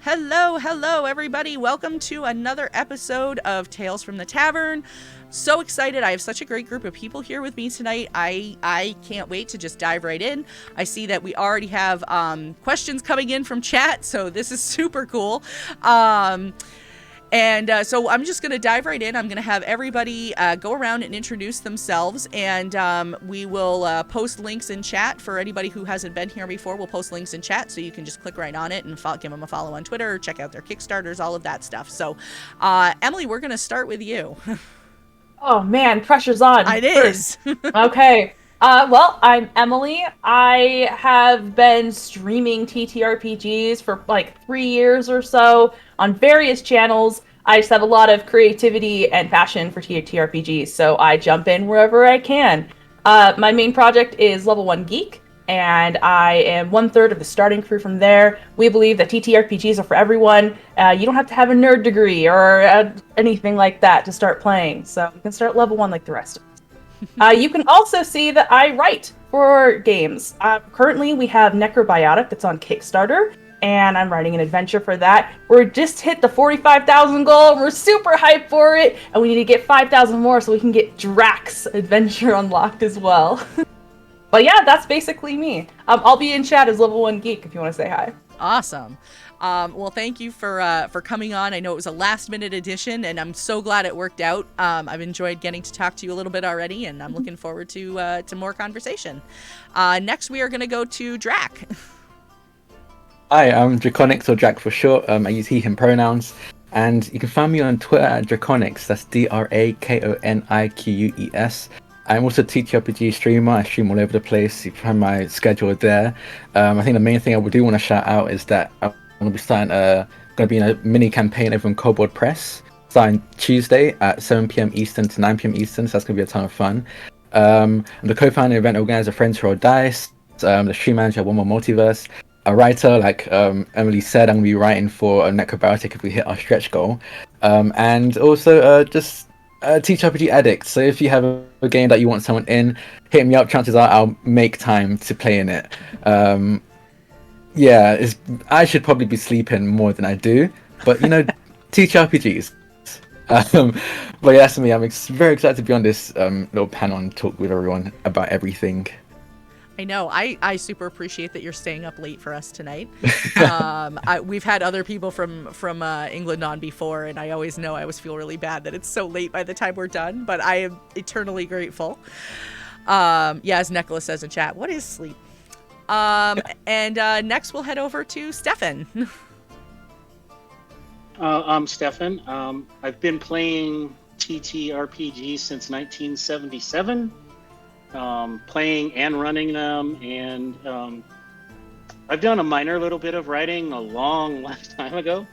Hello, everybody. Welcome to another episode of Tales from the Tavern. So excited. I have such a great group of people here with me tonight. I can't wait to just dive right in. I see that we already have questions coming in from chat, so this is super cool. So I'm just going to dive right in. I'm going to have everybody go around and introduce themselves, and we will post links in chat for anybody who hasn't been here before. We'll post links in chat, so you can just click right on it and give them a follow on Twitter, check out their Kickstarters, all of that stuff. So, Emily, we're going to start with you. Oh man, pressure's on. It is. Okay. Well, I'm Emily. I have been streaming TTRPGs for like 3 years or so on various channels. I just have a lot of creativity and passion for TTRPGs, so I jump in wherever I can. My main project is Level 1 Geek, and I am 1/3 of the starting crew from there. We believe that TTRPGs are for everyone. You don't have to have a nerd degree or anything like that to start playing, so you can start level 1 like the rest of us. You can also see that I write for games. Currently, we have Necrobiotic that's on Kickstarter, and I'm writing an adventure for that. We just hit the 45,000 goal. We're super hyped for it, and we need to get 5,000 more so we can get Drak's adventure unlocked as well. But yeah, that's basically me. I'll be in chat as Level 1 Geek if you want to say hi. Awesome. Well, thank you for coming on. I know it was a last-minute addition, and I'm so glad it worked out. I've enjoyed getting to talk to you a little bit already, and I'm looking forward to more conversation. Next, we are going to go to Drak. Hi, I'm Draconics, or Drak for short. I use he/him pronouns, and you can find me on Twitter at Draconics. That's DRAKONIQUES. I'm also a TTRPG streamer. I stream all over the place. You can find my schedule there. I think the main thing I do want to shout out is that I'm going to be starting going to be in a mini campaign over on Kobold Press, starting Tuesday at 7 p.m. Eastern to 9 p.m. Eastern. So that's going to be a ton of fun. I'm the co-founder, event organizer, Friends Who Roll Dice, the stream manager at One More Multiverse, a writer, like Emily said. I'm going to be writing for a Necrobiotic if we hit our stretch goal, and also just TTRPG addict. So if you have a game that you want someone in, hit me up. Chances are I'll make time to play in it. I should probably be sleeping more than I do, but TTRPGs. But yeah, that's me. I'm very excited to be on this little panel and talk with everyone about everything. I know. I super appreciate that you're staying up late for us tonight. We've had other people from England on before, and I always feel really bad that it's so late by the time we're done, but I am eternally grateful. As Nicholas says in chat, what is sleep? And next we'll head over to Stefan. I'm Stefan. I've been playing TTRPG since 1977. Playing and running them, and I've done a minor little bit of writing a long time ago.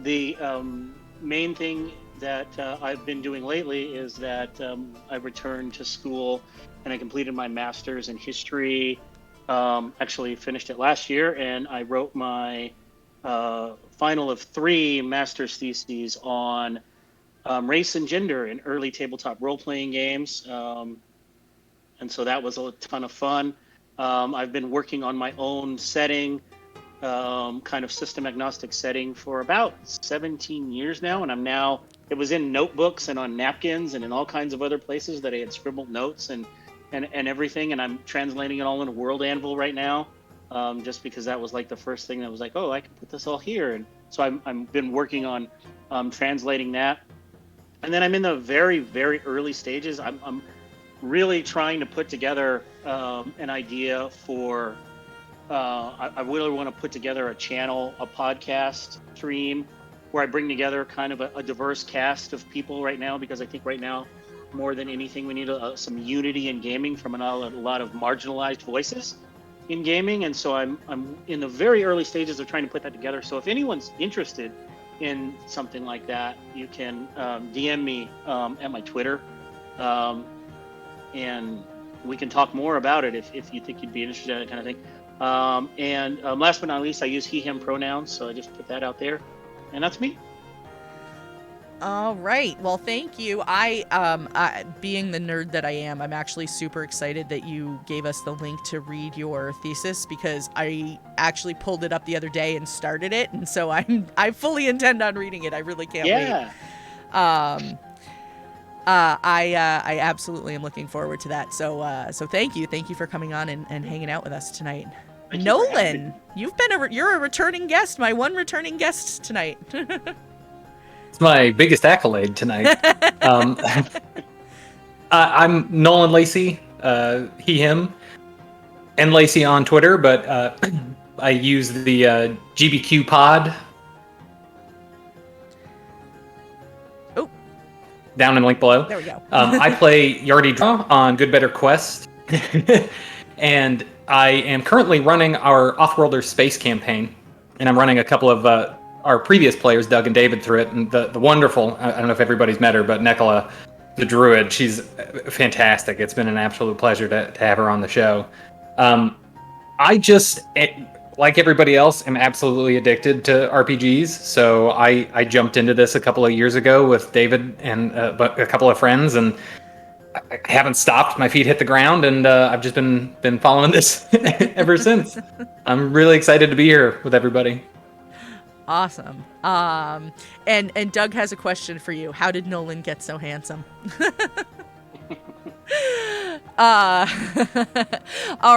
The main thing that I've been doing lately is that I returned to school and I completed my master's in history. Actually finished it last year, and I wrote my final of 3 master's theses on race and gender in early tabletop role-playing games, and so that was a ton of fun. I've been working on my own setting, kind of system-agnostic setting, for about 17 years now, and it was in notebooks and on napkins and in all kinds of other places that I had scribbled notes and everything, and I'm translating it all into World Anvil right now, just because that was like the first thing that was like, oh, I can put this all here, and so I've been working on translating that. And then I'm in the very, very early stages. I'm really trying to put together an idea for, I really want to put together a channel, a podcast stream, where I bring together kind of a diverse cast of people right now, because I think right now, more than anything, we need some unity in gaming from a lot of marginalized voices in gaming. And so I'm in the very early stages of trying to put that together. So if anyone's interested in something like that, you can DM me at my Twitter, and we can talk more about it if you think you'd be interested in that kind of thing. And last but not least, I use he/him pronouns, so I just put that out there, and that's me. All right. Well, thank you. Being the nerd that I am, I'm actually super excited that you gave us the link to read your thesis, because I actually pulled it up the other day and started it, and so I fully intend on reading it. I really can't wait. I absolutely am looking forward to that. So thank you for coming on and hanging out with us tonight. Nolan, you're a returning guest, my one returning guest tonight. It's my biggest accolade tonight. I'm Nolan Lacey, he, him, and Lacey on Twitter, but I use the GBQ pod. Oh. Down in the link below. There we go. I play Yardy Draw on Good Better Quest, and I am currently running our Offworlder space campaign, and I'm running a couple of our previous players, Doug and David, through it, and the wonderful, I don't know if everybody's met her, but Nicola, the druid, she's fantastic. It's been an absolute pleasure to have her on the show. I just, like everybody else, am absolutely addicted to RPGs, so I jumped into this a couple of years ago with David and a couple of friends, and I haven't stopped. My feet hit the ground, and I've just been following this ever since. I'm really excited to be here with everybody. Awesome. And Doug has a question for you. How did Nolan get so handsome? All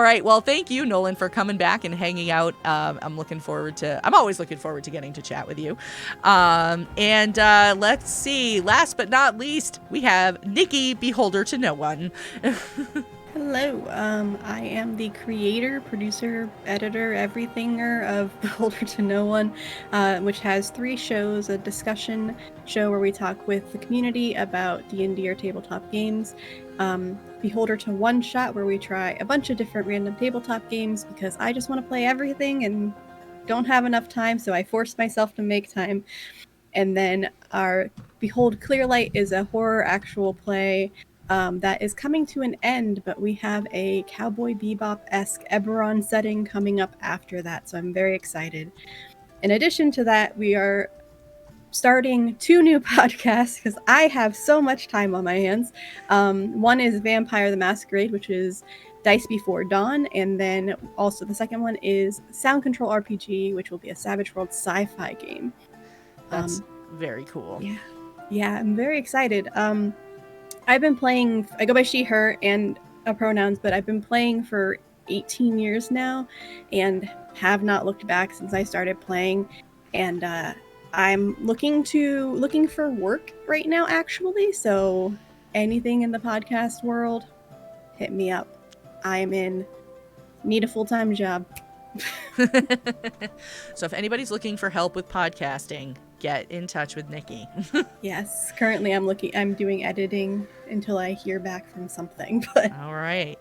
right. Well, thank you, Nolan, for coming back and hanging out. I'm always looking forward to getting to chat with you. And let's see. Last but not least, we have Nikki, Beholder to No One. Hello, I am the creator, producer, editor, everythinger of Beholder to No One, which has 3 shows: a discussion show where we talk with the community about D&D or tabletop games, Beholder to One Shot, where we try a bunch of different random tabletop games because I just want to play everything and don't have enough time, so I forced myself to make time. And then our Behold Clearlight is a horror actual play that is coming to an end, but we have a Cowboy Bebop-esque Eberron setting coming up after that, so I'm very excited. In addition to that, we are starting 2 new podcasts because I have so much time on my hands. One is Vampire the Masquerade, which is Dice Before Dawn, and then also the second one is Sound Control RPG, which will be a Savage World sci-fi game. That's very cool. Yeah, I'm very excited. I've been playing, I go by she, her, and pronouns, but I've been playing for 18 years now and have not looked back since I started playing. And I'm looking for work right now, actually. So anything in the podcast world, hit me up. I'm in need a full-time job. So if anybody's looking for help with podcasting, get in touch with Nikki. Yes, currently I'm doing editing until I hear back from something. But all right.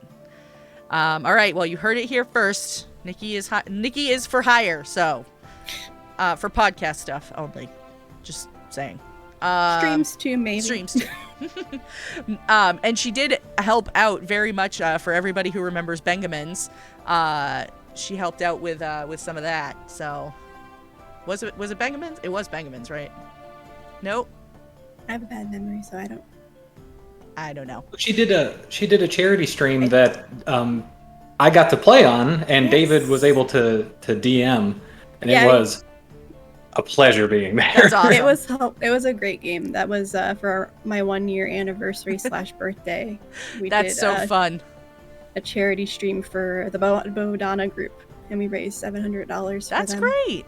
Well, you heard it here first. Nikki is for hire. So for podcast stuff only. Just saying. Streams too, maybe. Streams too. And she did help out very much for everybody who remembers Bengamins. She helped out with some of that. So was it Bengamins? It was Bengamins, right? Nope. I have a bad memory, so I don't know. She did a charity stream that I got to play on, and yes. David was able to DM, and it was a pleasure being there. That's awesome. It was a great game. That was for my 1-year anniversary / birthday. That's so fun. A charity stream for the Bodana group, and we raised $700 for them. That's great.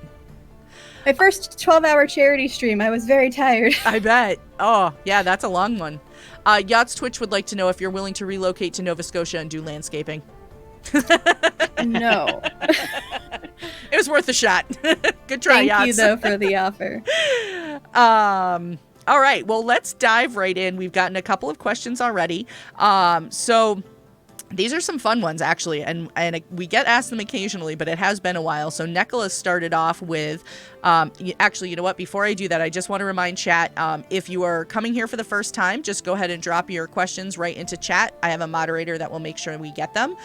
My first 12-hour charity stream. I was very tired. I bet. Oh, yeah, that's a long one. Yacht's Twitch would like to know if you're willing to relocate to Nova Scotia and do landscaping. No. It was worth a shot. Good try, Yachts. Thank you, though, for the offer. All right, well, let's dive right in. We've gotten a couple of questions already. So These are some fun ones, actually, and we get asked them occasionally, but it has been a while. So Nicholas started off with, actually, you know what? Before I do that, I just want to remind chat, if you are coming here for the first time, just go ahead and drop your questions right into chat. I have a moderator that will make sure we get them.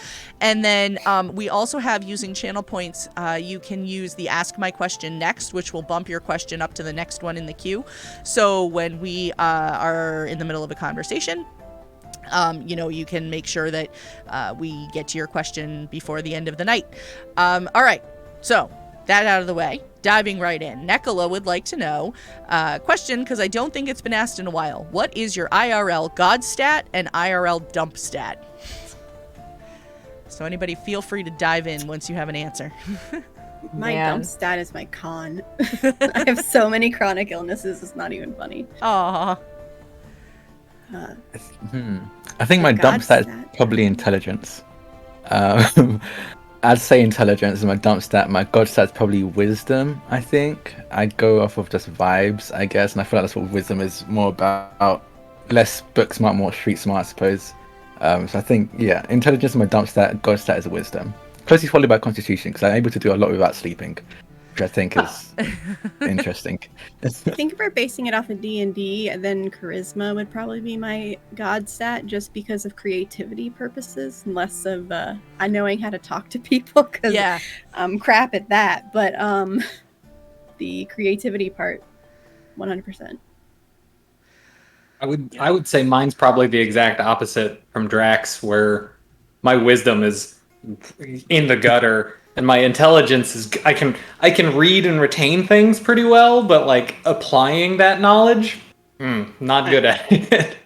And then we also have, using channel points, you can use the Ask My Question Next, which will bump your question up to the next one in the queue. So when we are in the middle of a conversation, you know, you can make sure that we get to your question before the end of the night. All right, so that out of the way, diving right in. Nicola would like to know, question, because I don't think it's been asked in a while. What is your IRL God stat and IRL dump stat? So anybody feel free to dive in once you have an answer. My dump stat is my con. I have so many chronic illnesses, it's not even funny. Aww. I think my dump stat is probably intelligence. I'd say intelligence is my dump stat. My god stat is probably wisdom, I think. I go off of just vibes, I guess, and I feel like that's what wisdom is more about. Less book smart, more street smart, I suppose. So I think, yeah, intelligence is my dump stat, god stat is wisdom. Closely followed by constitution, because I'm able to do a lot without sleeping, which I think is interesting. I think if we're basing it off of D&D, then charisma would probably be my god stat, just because of creativity purposes, and less of knowing how to talk to people, because I'm crap at that. But the creativity part, 100%. I would say mine's probably the exact opposite from Drak's, where my wisdom is in the gutter. And my intelligence is, I can read and retain things pretty well, but like applying that knowledge, not good at it.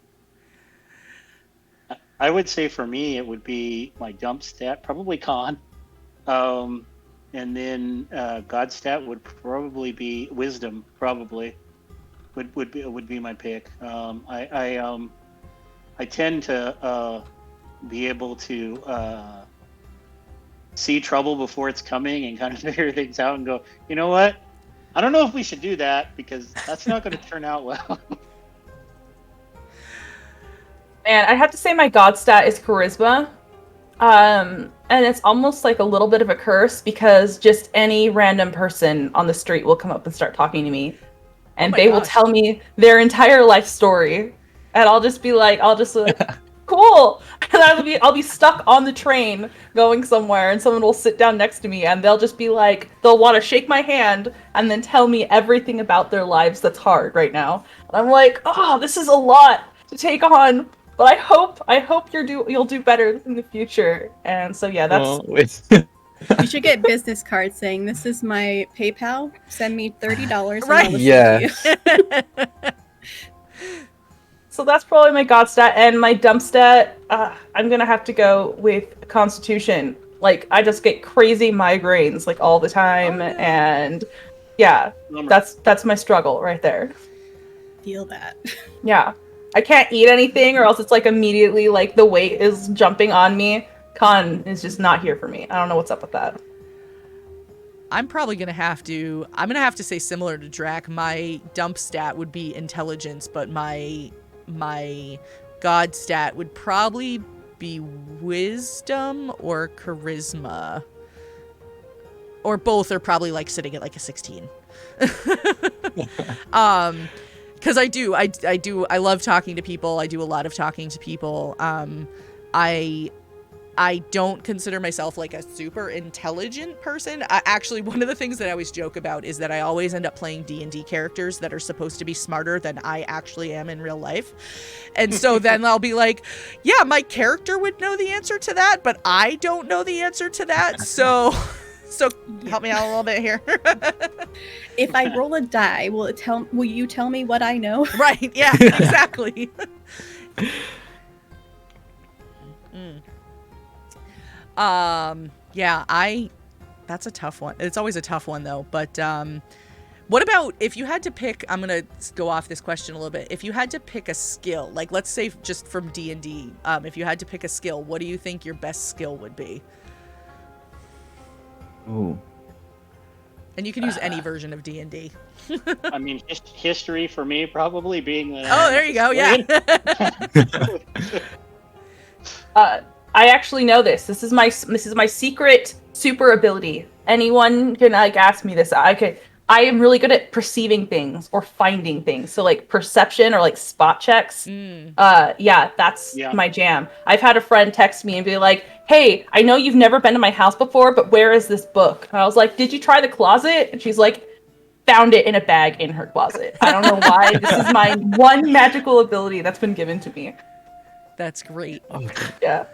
I would say for me, it would be my dump stat, probably con. And then God stat would probably be wisdom, probably. Would be my pick. I tend to be able to see trouble before it's coming and kind of figure things out and go, you know what? I don't know if we should do that because that's not going to turn out well. Man, I have to say my god stat is charisma. And it's almost like a little bit of a curse because just any random person on the street will come up and start talking to me. And they will tell me their entire life story. And I'll just be like, cool. And I'll be stuck on the train going somewhere, and someone will sit down next to me, and they'll just be like, they'll want to shake my hand and then tell me everything about their lives that's hard right now. And I'm like, oh, this is a lot to take on, but I hope you'll do better in the future. And so yeah, that's. You should get business cards saying, "This is my PayPal. Send me $30." Right? Yeah. So that's probably my god stat, and my dump stat, I'm gonna have to go with Constitution. Like, I just get crazy migraines like all the time, and yeah, that's my struggle right there. Feel that. Yeah, I can't eat anything, or else it's like immediately like the weight is jumping on me. Con is just not here for me. I don't know what's up with that. I'm probably gonna have to say similar to Drak. My dump stat would be intelligence, but my god stat would probably be wisdom or charisma, or both are probably like sitting at like a 16. Because I love talking to people. I do a lot of talking to people. I don't consider myself like a super intelligent person. Actually, one of the things that I always joke about is that I always end up playing D&D characters that are supposed to be smarter than I actually am in real life. And so then I'll be like, yeah, my character would know the answer to that, but I don't know the answer to that. So help me out a little bit here. If I roll a die, will you tell me what I know? Right, yeah, exactly. That's a tough one. It's always a tough one though. But what about if you had to pick, I'm going to go off this question a little bit. If you had to pick a skill, like let's say just from D&D, if you had to pick a skill, what do you think your best skill would be? Ooh. And you can use any version of D&D. I mean, history for me probably being oh, there you go. Yeah. I actually know this. This is my secret super ability. Anyone can like ask me this. I am really good at perceiving things or finding things. So like perception or like spot checks. Yeah, that's my jam. I've had a friend text me and be like, "Hey, I know you've never been to my house before, but where is this book?" And I was like, "Did you try the closet?" And she's like, "Found it in a bag in her closet." I don't know why. This is my one magical ability that's been given to me. That's great. Oh, Yeah.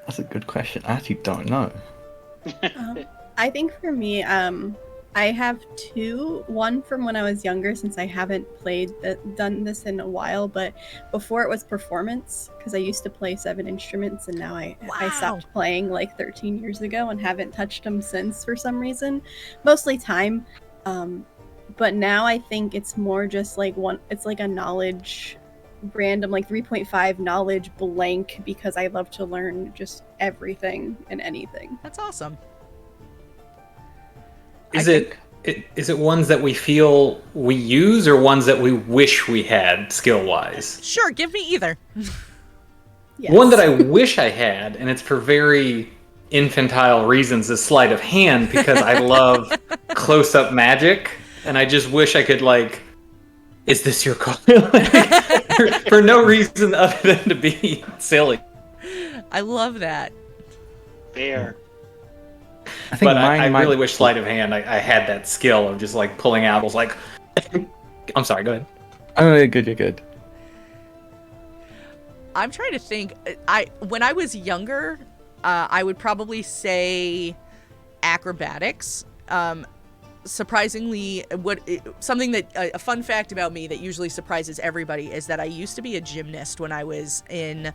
that's a good question. I actually don't know. I think for me, I have two. One from when I was younger, since I haven't done this in a while, but before it was performance, because I used to play 7 instruments, and now I stopped playing like 13 years ago and haven't touched them since for some reason. Mostly time. But now I think it's more just like it's like a knowledge random, like 3.5 knowledge blank, because I love to learn just everything and anything. That's awesome. Is it ones that we feel we use or ones that we wish we had skill-wise? Sure, give me either. Yes. One that I wish I had, and it's for very infantile reasons, is sleight of hand, because I love close-up magic, and I just wish I could, like, is this your call? for no reason other than to be silly. I love that. Fair. I think I really wish sleight of hand, I had that skill of just, like, pulling out. I was like, I'm sorry, go ahead. Oh, you're good. I'm trying to think. When I was younger, I would probably say acrobatics. Surprisingly, something that a fun fact about me that usually surprises everybody is that I used to be a gymnast when I was in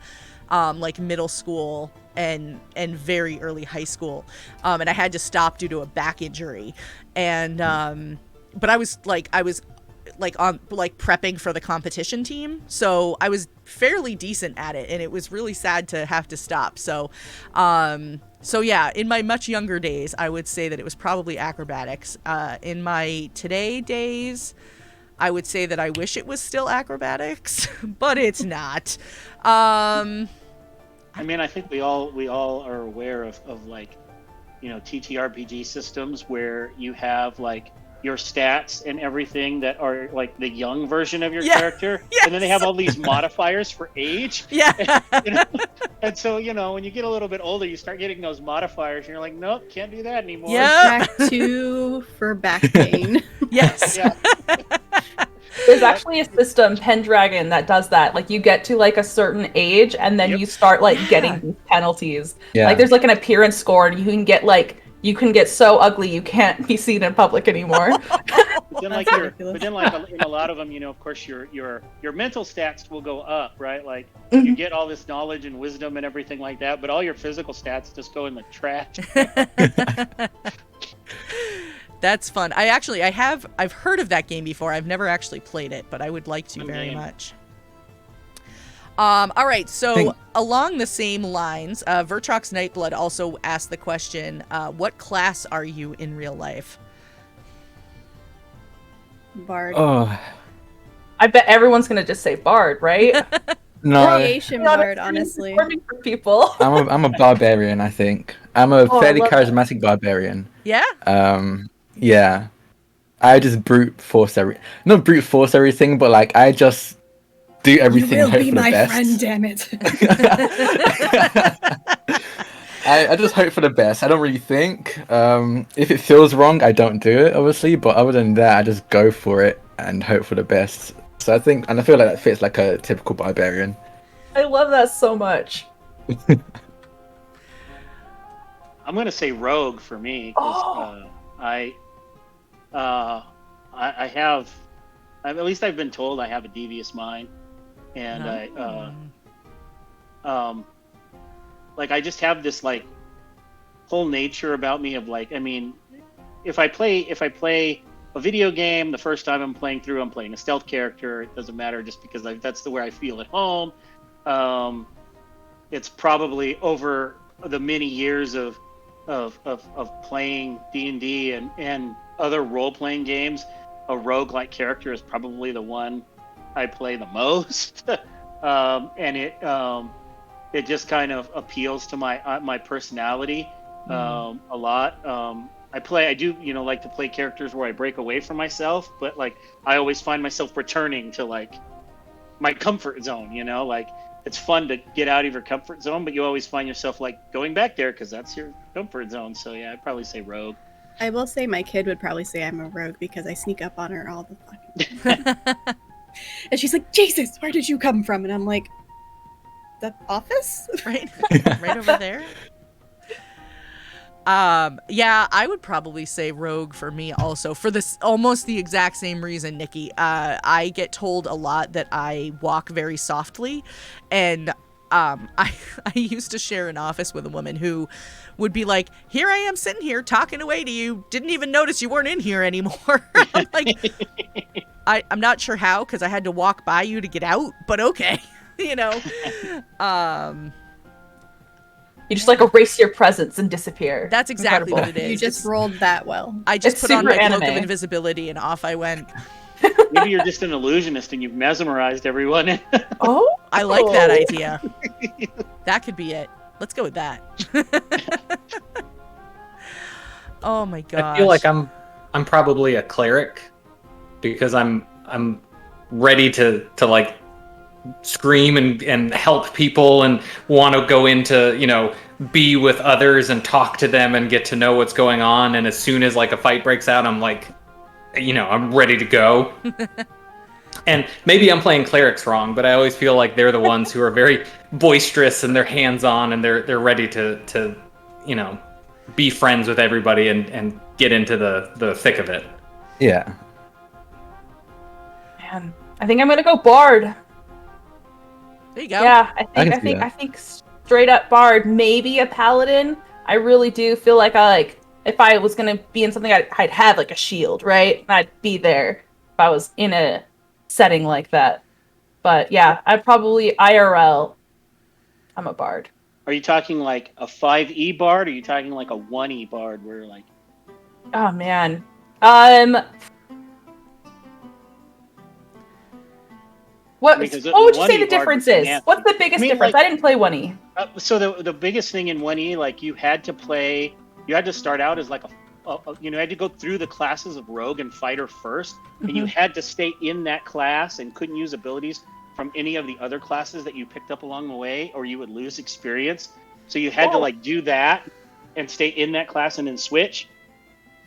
like middle school and very early high school, and I had to stop due to a back injury, and but I was on prepping for the competition team, so I was fairly decent at it, and it was really sad to have to stop. So yeah, in my much younger days, I would say that it was probably acrobatics. In my today days, I would say that I wish it was still acrobatics, but it's not. I mean, I think we all are aware of like, you know, TTRPG systems where you have like your stats and everything that are like the young version of your character, and then they have all these modifiers for age. Yeah. You know? And so, you know, when you get a little bit older, you start getting those modifiers, and you're like, nope, can't do that anymore. Yeah. Track 2 for back pain. Yes. Yeah. There's actually a system, Pendragon, that does that. Like, you get to like a certain age, and then you start like getting these penalties. Yeah. Like, there's like an appearance score, and you can get so ugly you can't be seen in public anymore. But then, like, in a lot of them, you know, of course, your mental stats will go up, right? Like, you get all this knowledge and wisdom and everything like that, but all your physical stats just go in the trash. That's fun. I've heard of that game before. I've never actually played it, but I would like to very much. All right, so along the same lines, Vertrox Nightblood also asked the question, what class are you in real life? Bard. Oh, I bet everyone's gonna just say Bard, right? no. Creation Bard, honestly. For people. I'm a barbarian, I think. I'm a fairly charismatic barbarian. Yeah? Yeah. I just brute force not brute force everything, but like I just do everything. You will hope be for the my best. friend, damn it. I just hope for the best. I don't really think. If it feels wrong, I don't do it, obviously. But other than that, I just go for it and hope for the best. So I think, and I feel like that fits like a typical barbarian. I love that so much. I'm gonna say rogue for me, because I have, at least I've been told I have a devious mind, and like I just have this like whole nature about me of like, I mean, if I play a video game, the first time I'm playing a stealth character. It doesn't matter, just because that's the way I feel at home. It's probably over the many years of playing D&D and other role-playing games, a rogue-like character is probably the one I play the most. And it just kind of appeals to my personality a lot. I do, like to play characters where I break away from myself, but like I always find myself returning to like my comfort zone. Like it's fun to get out of your comfort zone, but you always find yourself like going back there because that's your comfort zone. So yeah, I'd probably say rogue. I will say my kid would probably say I'm a rogue because I sneak up on her all the fucking time. And she's like, Jesus, where did you come from? And I'm like, the office? Right over there. Yeah, I would probably say rogue for me also, for this almost the exact same reason, Nikki. I get told a lot that I walk very softly, and I used to share an office with a woman who would be like, here I am sitting here talking away to you, didn't even notice you weren't in here anymore. I'm like, I'm not sure how, because I had to walk by you to get out, but okay. You just like erase your presence and disappear. That's exactly Incredible. what it is. You just rolled that well. I just It's put on my super cloak of anime. invisibility and off I went. Maybe you're just an illusionist and you've mesmerized everyone. Oh, I like that idea. That could be it. Let's go with that. Oh my gosh. I feel like I'm probably a cleric because I'm ready to like scream and help people and want to go into, be with others and talk to them and get to know what's going on. And as soon as like a fight breaks out, I'm like, I'm ready to go. And maybe I'm playing clerics wrong, but I always feel like they're the ones who are very boisterous and they're hands-on and they're ready to be friends with everybody and get into the thick of it. Yeah. man. I think I'm gonna go bard. There you go. Yeah, can I see that. think straight up bard, maybe a paladin. I really do feel like if I was gonna be in something, I'd have like a shield, right? I'd be there if I was in a setting like that. But yeah, I'd probably IRL. I'm a bard. Are you talking like a 5e bard, or are you talking like a 1e bard where like... Oh man. What Because would you say 1E the bard difference was is? nasty. What's the biggest I mean, difference? like- I didn't play 1E. So the biggest thing in 1e, like you had to start out as like you had to go through the classes of rogue and fighter first, and you had to stay in that class and couldn't use abilities from any of the other classes that you picked up along the way, or you would lose experience. So you had to like do that and stay in that class and then switch,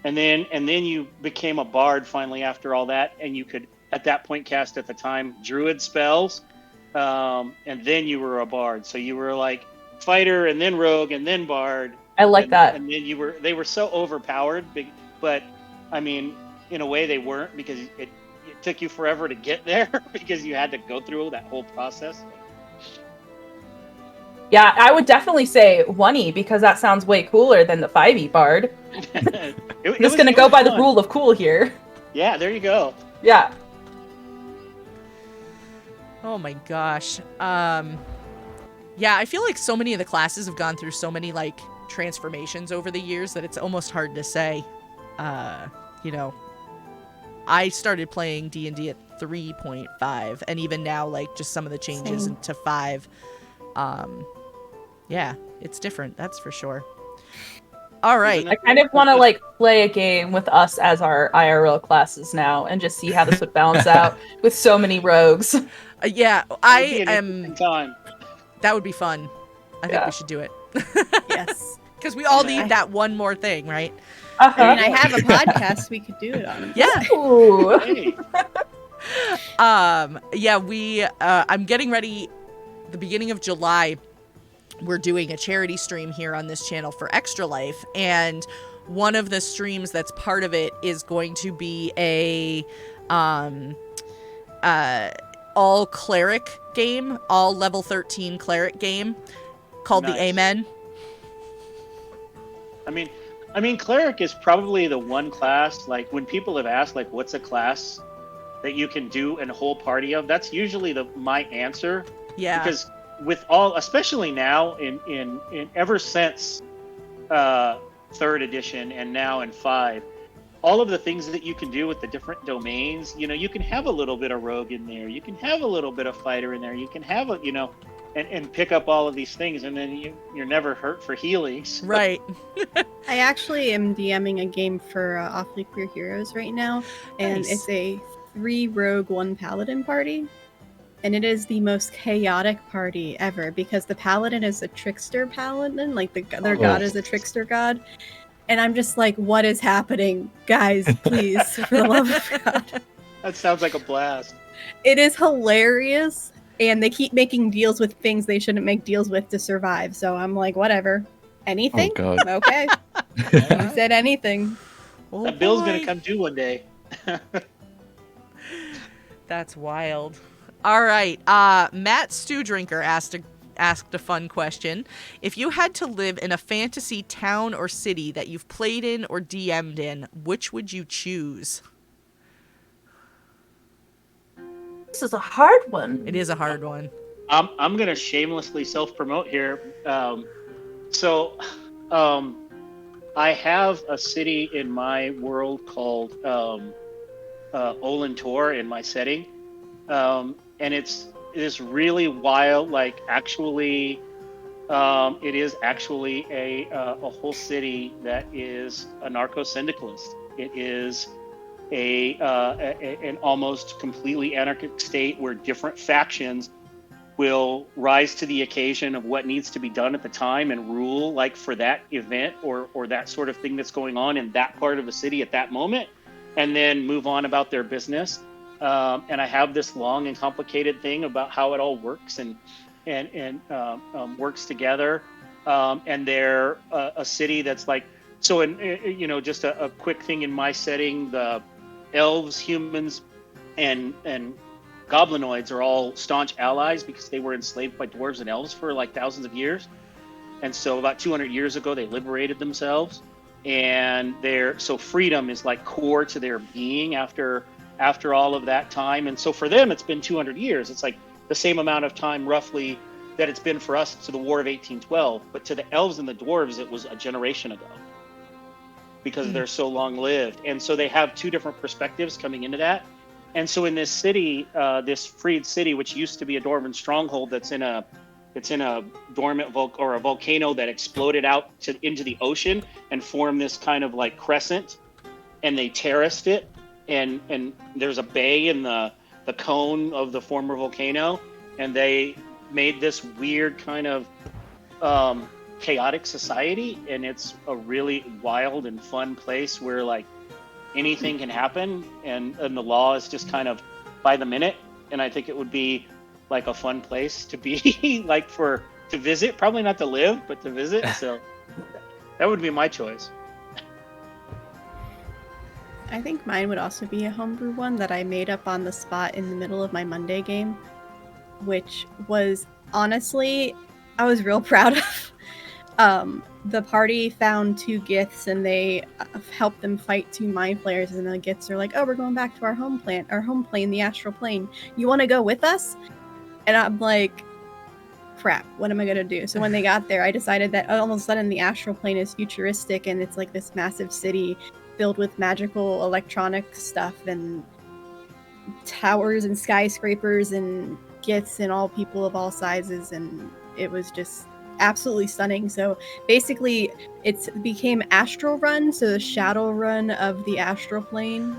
and then you became a bard finally after all that, and you could at that point cast at the time druid spells, and then you were a bard. So you were like fighter and then rogue and then bard. I like that. And then they were so overpowered, but I mean, in a way they weren't, because it took you forever to get there because you had to go through that whole process. Yeah, I would definitely say 1E because that sounds way cooler than the 5E bard. It I'm just gonna go by the rule of cool here. Yeah, there you go. Yeah. Oh my gosh. Yeah, I feel like so many of the classes have gone through so many like transformations over the years that it's almost hard to say. I started playing D&D at 3.5, and even now, like, just some of the changes Same. into 5. Yeah, it's different, that's for sure. All right. I kind of want to like play a game with us as our IRL classes now and just see how this would balance out with so many rogues. Yeah, It'd be I an am. interesting time. That would be fun. I think Yeah. we should do it. Yes. Because we all Yeah. need that one more thing, right? Uh-huh. I mean, I have a podcast we could do it on. Yeah. Ooh. Hey, Yeah, I'm getting ready. The beginning of July, we're doing a charity stream here on this channel for Extra Life, and one of the streams that's part of it is going to be a all cleric game, all level 13 cleric game called Nice. the Amen. I mean, cleric is probably the one class, like when people have asked, like, what's a class that you can do a whole party of? That's usually my answer. Yeah. Because with all, especially now in ever since 3rd edition and now in 5, all of the things that you can do with the different domains, you can have a little bit of rogue in there, you can have a little bit of fighter in there, you can have and pick up all of these things, and then you're never hurt for healings. Right. I actually am DMing a game for Awfully Queer Heroes right now, and Nice. it's a 3 rogue, 1 paladin party. And it is the most chaotic party ever because the paladin is a trickster paladin, like their god is a trickster god. And I'm just like, what is happening? Guys, please, for the love of God. That sounds like a blast. It is hilarious, and they keep making deals with things they shouldn't make deals with to survive. So I'm like, whatever. Anything? Oh, God. Okay. You said anything. Oh, That bill's boy. gonna come due one day. That's wild. All right. Matt Stew Drinker asked a fun question. If you had to live in a fantasy town or city that you've played in or DM'd in, which would you choose? This is a hard one. It is a hard one. I'm gonna shamelessly self-promote here. I have a city in my world called Olin Tor in my setting, and it is really wild. Like actually, it is actually a whole city that is a narco-syndicalist. It is an almost completely anarchic state where different factions will rise to the occasion of what needs to be done at the time and rule like for that event or that sort of thing that's going on in that part of the city at that moment, and then move on about their business. And I have this long and complicated thing about how it all works and works together. And they're a city that's like, so in, just a quick thing in my setting, the elves, humans, and goblinoids are all staunch allies because they were enslaved by dwarves and elves for like thousands of years. And so about 200 years ago, they liberated themselves. And so freedom is like core to their being after all of that time. And so for them, it's been 200 years. It's like the same amount of time roughly that it's been for us to the War of 1812. But to the elves and the dwarves, it was a generation ago because they're so long lived. And so they have two different perspectives coming into that. And so in this city, this freed city, which used to be a dwarven stronghold, it's in a dormant or a volcano that exploded out into the ocean and formed this kind of like crescent, and they terraced it, and there's a bay in the cone of the former volcano, and they made this weird kind of chaotic society, and it's a really wild and fun place where like anything can happen, and the law is just kind of by the minute. And I think it would be like a fun place to be like to visit, probably not to live, but to visit. So that would be my choice. I think mine would also be a homebrew one that I made up on the spot in the middle of my Monday game, which was honestly, I was real proud of. The party found 2 Giths, and they helped them fight 2 mind flayers, and the Giths are like, oh, we're going back to our home plane, the astral plane. You want to go with us? And I'm like, crap, what am I going to do? So when they got there, I decided that all of a sudden the astral plane is futuristic, and it's like this massive city filled with magical electronic stuff and towers and skyscrapers and Giths and all people of all sizes, and it was just absolutely stunning. So basically it became Astral Run, so the shadow run of the astral plane,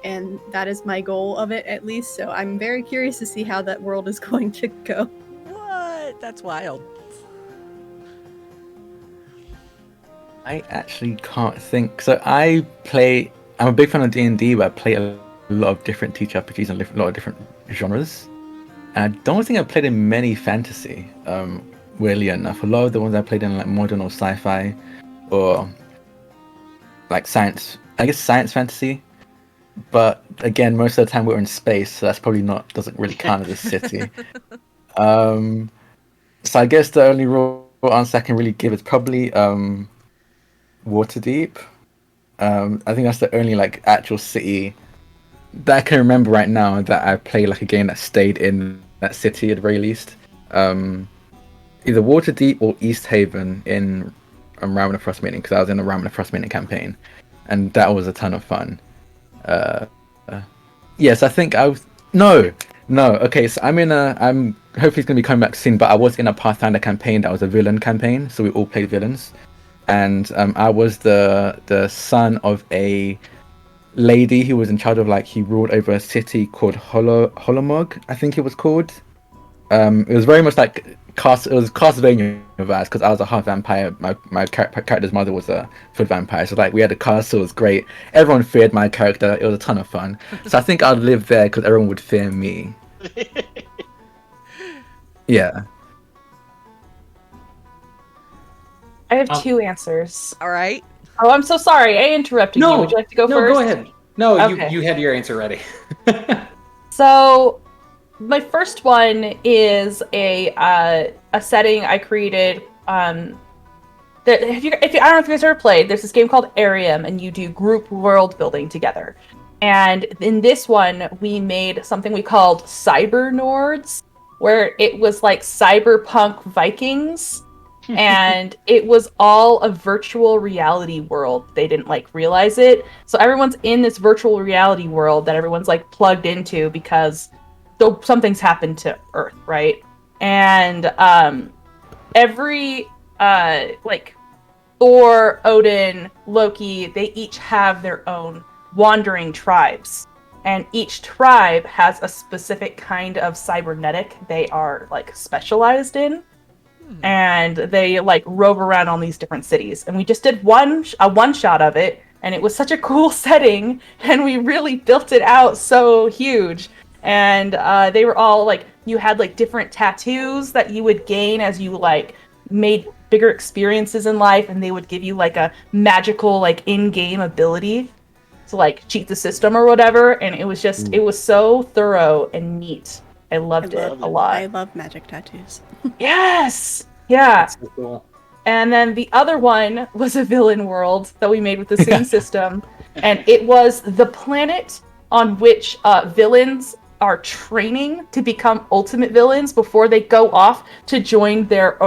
and that is my goal of it, at least. So I'm very curious to see how that world is going to go. What? That's wild. I actually can't think. So I'm a big fan of D&D, but I play a lot of different TTRPGs and a lot of different genres. And I don't think I've played in many fantasy. Weirdly enough, a lot of the ones I played in like modern or sci-fi, or like science fantasy. But again, most of the time we're in space, so that's probably doesn't really count as a city. So I guess the only real answer I can really give is probably Waterdeep. I think that's the only like actual city that I can remember right now that I played like a game that stayed in that city at the very least. Either Waterdeep or East Haven in Realm of the Frostmaiden, because I was in the Realm of the Frostmaiden campaign, and that was a ton of fun. Yes, I think I was. No. Okay, so I'm hopefully it's going to be coming back soon. But I was in a Pathfinder campaign that was a villain campaign, so we all played villains, and I was the son of a lady who was in charge of he ruled over a city called Holomog, I think it was called. It was very much like it was Castlevania vibes because I was a half vampire. My character's mother was a full vampire, so we had a castle. It was great. Everyone feared my character. It was a ton of fun. So I think I'd live there because everyone would fear me. Yeah. I have two answers. All right. Oh, I'm so sorry. I interrupted you. Would you like to go first? No, go ahead. No, Okay. you had your answer ready. So, my first one is a setting I created. I don't know if you guys ever played. There's this game called Arium, and you do group world building together. And in this one, we made something we called Cyber Nords, where it was like cyberpunk Vikings. And it was all a virtual reality world. They didn't realize it. So everyone's in this virtual reality world that everyone's plugged into because something's happened to Earth, right? And every Thor, Odin, Loki, they each have their own wandering tribes. And each tribe has a specific kind of cybernetic they are specialized in. And they rove around on these different cities, and we just did one shot of it, and it was such a cool setting, and we really built it out so huge. And they were all you had different tattoos that you would gain as you made bigger experiences in life, and they would give you a magical in-game ability to cheat the system or whatever. And it was just it was so thorough and neat. I loved it a lot. I love magic tattoos. Yes! Yeah. That's so cool. And then the other one was a villain world that we made with the same system. And it was the planet on which villains are training to become ultimate villains before they go off to join their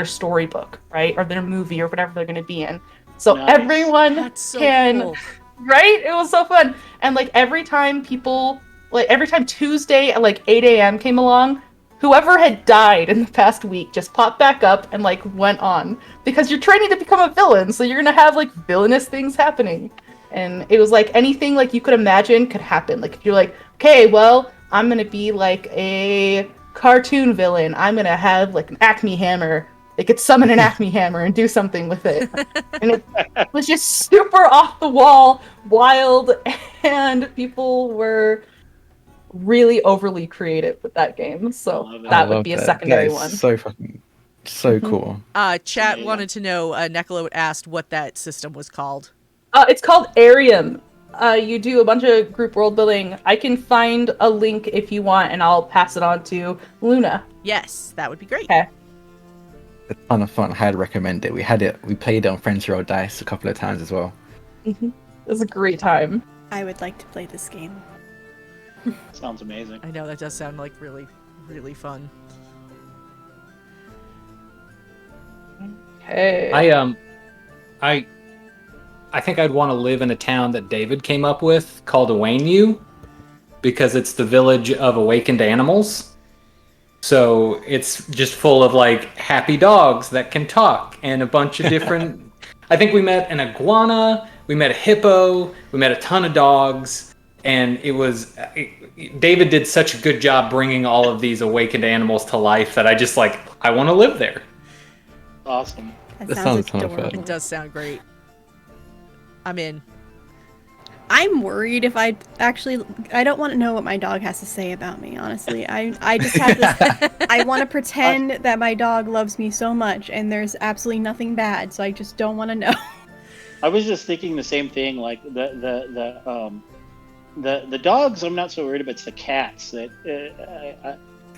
storybook, right? Or their movie or whatever they're going to be in. So Nice. everyone That's so can... cool. Right? It was so fun. And every time Tuesday at 8 a.m. came along, whoever had died in the past week just popped back up and went on, because you're training to become a villain, so you're gonna have villainous things happening. And it was anything you could imagine could happen. If you're okay, well, I'm gonna be a cartoon villain. I'm gonna have an Acme hammer. They could summon an Acme hammer and do something with it. And it was just super off the wall, wild, and people were really overly creative with that game. So that would be a secondary one. So fucking so cool. Chat wanted to know, Neclo asked what that system was called. It's called Arium. You do a bunch of group world building. I can find a link if you want, and I'll pass it on to Luna. Yes, that would be great. Okay. A ton of fun. I had recommend it. We played it on Friends Roll Dice a couple of times as well. Mm-hmm. It was a great time. I would like to play this game. Sounds amazing. I know, that does sound really, really fun. Okay. I think I'd want to live in a town that David came up with called Awainu, because it's the village of awakened animals. So it's just full of happy dogs that can talk and a bunch of different... I think we met an iguana, we met a hippo, we met a ton of dogs, and it was... David did such a good job bringing all of these awakened animals to life that I just I want to live there. Awesome. That sounds sounds a ton of fun. adorable. It does sound great. I'm in. I'm worried if I don't want to know what my dog has to say about me, honestly. I just have this, I want to pretend that my dog loves me so much and there's absolutely nothing bad, so I just don't want to know. I was just thinking the same thing. The dogs, I'm not so worried about. It's the cats that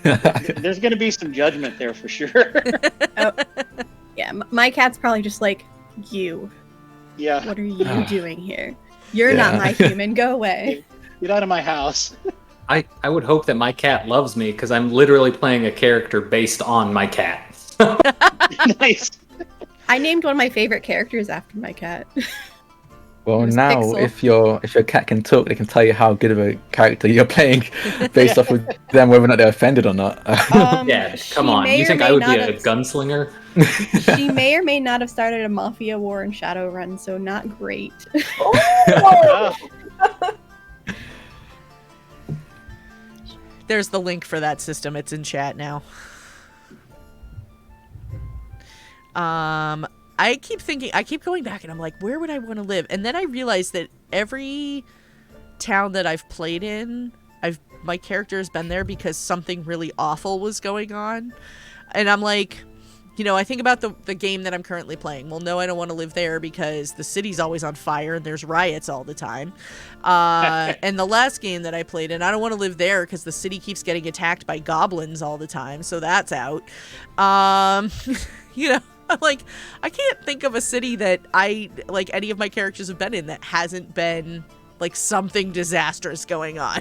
there's going to be some judgment there for sure. Yeah, my cat's probably just you. Yeah. What are you doing here? You're not my human. Go away. Get out of my house. I would hope that my cat loves me, because I'm literally playing a character based on my cat. Nice. I named one of my favorite characters after my cat. Well, It was now Pixel. if your cat can talk, they can tell you how good of a character you're playing, based off of them whether or not they're offended or not. Yeah, come she on. may You or think may I would be not a have- gunslinger? She may or may not have started a mafia war in Shadowrun, so not great. Oh! There's the link for that system. It's in chat now. I keep going back and I'm like, where would I want to live? And then I realized that every town that I've played in, my character has been there because something really awful was going on. And I'm like, you know, I think about the game that I'm currently playing. Well, no, I don't want to live there because the city's always on fire and there's riots all the time. And the last game that I played in, I don't want to live there because the city keeps getting attacked by goblins all the time. So that's out. You know, I'm like, I can't think of a city that any of my characters have been in that hasn't been like something disastrous going on.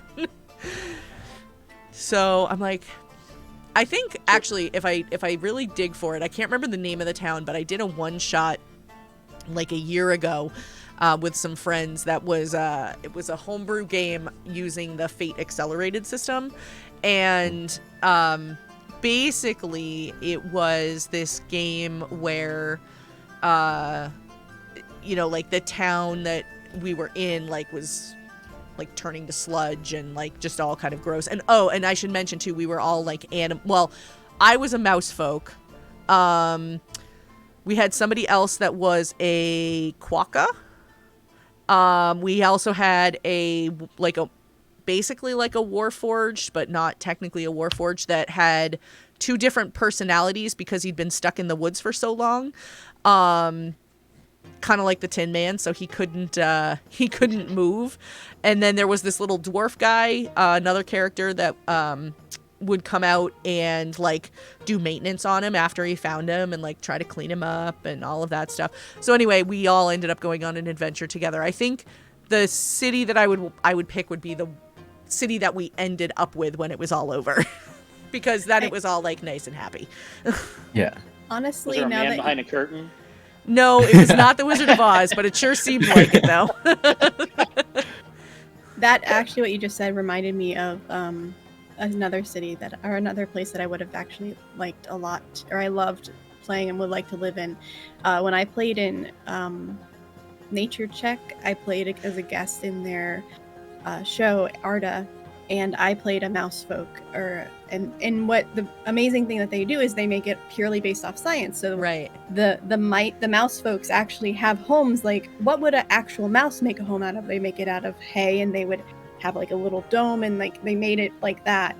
So I'm like, I think actually if I really dig for it, I can't remember the name of the town, but I did a one shot like a year ago with some friends. That was it was a homebrew game using the Fate accelerated system, and basically it was this game where you know, like the town that we were in was like turning to sludge and like just all kind of gross. And and I should mention too, we were all like I was a mouse folk. We had somebody else that was a quokka. We also had basically like a warforged, but not technically a warforged, that had two different personalities because he'd been stuck in the woods for so long. Kind of like the Tin Man, so he couldn't move. And then there was this little dwarf guy, another character that would come out and like do maintenance on him after he found him and like try to clean him up and all of that stuff. So anyway, we all ended up going on an adventure together. I think the city that I would pick would be the city that we ended up with when it was all over, because then it was all like nice and happy. Yeah. Honestly, Was there a now man that behind a curtain? No, it was not the Wizard of Oz, but it sure seemed like it though. that actually what you just said reminded me of another place that I would have actually liked a lot, or I loved playing and would like to live in. When I played in Nature Check, I played as a guest in their show Arda, and I played a mouse folk. And what the amazing thing that they do is they make it purely based off science. So Right. The mouse folks actually have homes. Like, what would an actual mouse make a home out of? They make it out of hay, and they would have like a little dome, and like they made it like that,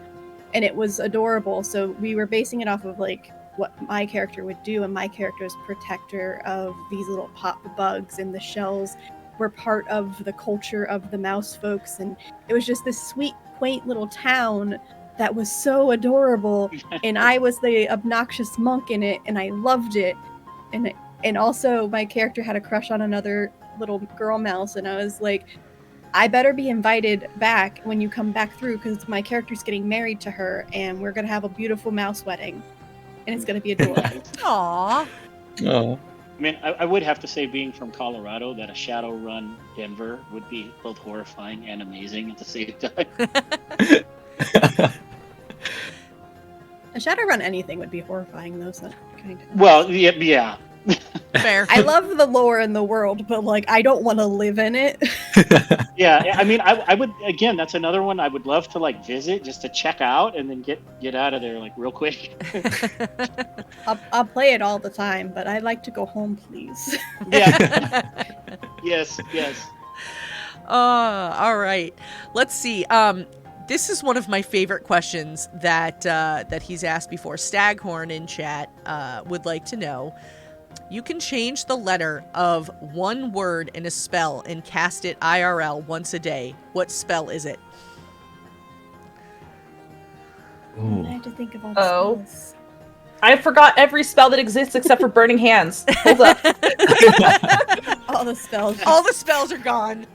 and it was adorable. So we were basing it off of like what my character would do, and my character is protector of these little pop bugs, and the shells were part of the culture of the mouse folks, and it was just this sweet, quaint little town that was so adorable. And I was the obnoxious monk in it, and I loved it. And also my character had a crush on another little girl mouse, and I was like, I better be invited back when you come back through, because my character's getting married to her, and we're gonna have a beautiful mouse wedding, and it's gonna be adorable. Aww. Oh. I mean, I would have to say, being from Colorado, that a Shadowrun Denver would be both horrifying and amazing at the same time. A Shadowrun anything would be horrifying, though. So kind of. Well, yeah. Fair. I love the lore in the world, but like I don't want to live in it. Yeah, I mean, I would, again, that's another one I would love to like visit, just to check out and then get out of there like real quick. I'll play it all the time, but I'd like to go home, please. Yeah. Yes. All right. Let's see. This is one of my favorite questions that he's asked before. Staghorn in chat would like to know: you can change the letter of one word in a spell and cast it IRL once a day. What spell is it? Ooh. I have to think about spells. I forgot every spell that exists except for Burning Hands. Hold up. All the spells. All the spells are gone.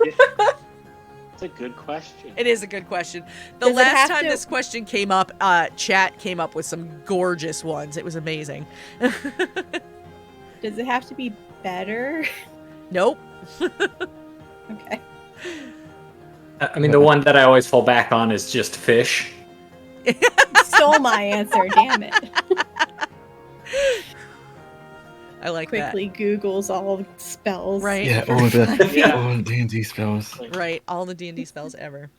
It's a good question. It is a good question. The Does it last have time to- this question came up, chat came up with some gorgeous ones. It was amazing. Does it have to be better? Nope. Okay. I mean, the one that I always fall back on is just fish. Stole my answer, damn it. I like Quickly Googles all spells. Right. Yeah, For all fun. the D&D spells. Right, all the D&D spells ever.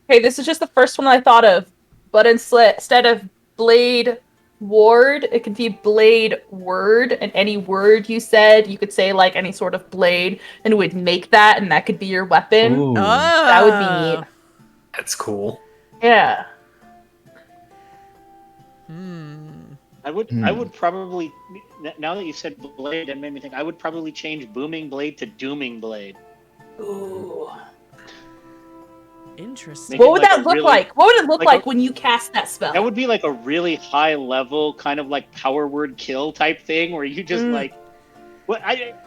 Okay, this is just the first one I thought of, but instead of blade ward, it could be blade word, and any word you said, you could say like any sort of blade, and it would make that, and that could be your weapon. Ooh. That would be neat. That's cool. Yeah. I would probably, now that you said blade, it made me think I would probably change booming blade to dooming blade. Ooh. Interesting. What would like that a look really- like? What would it look like like a- when you cast that spell? That would be like a really high level kind of like power word kill type thing where you just like, well,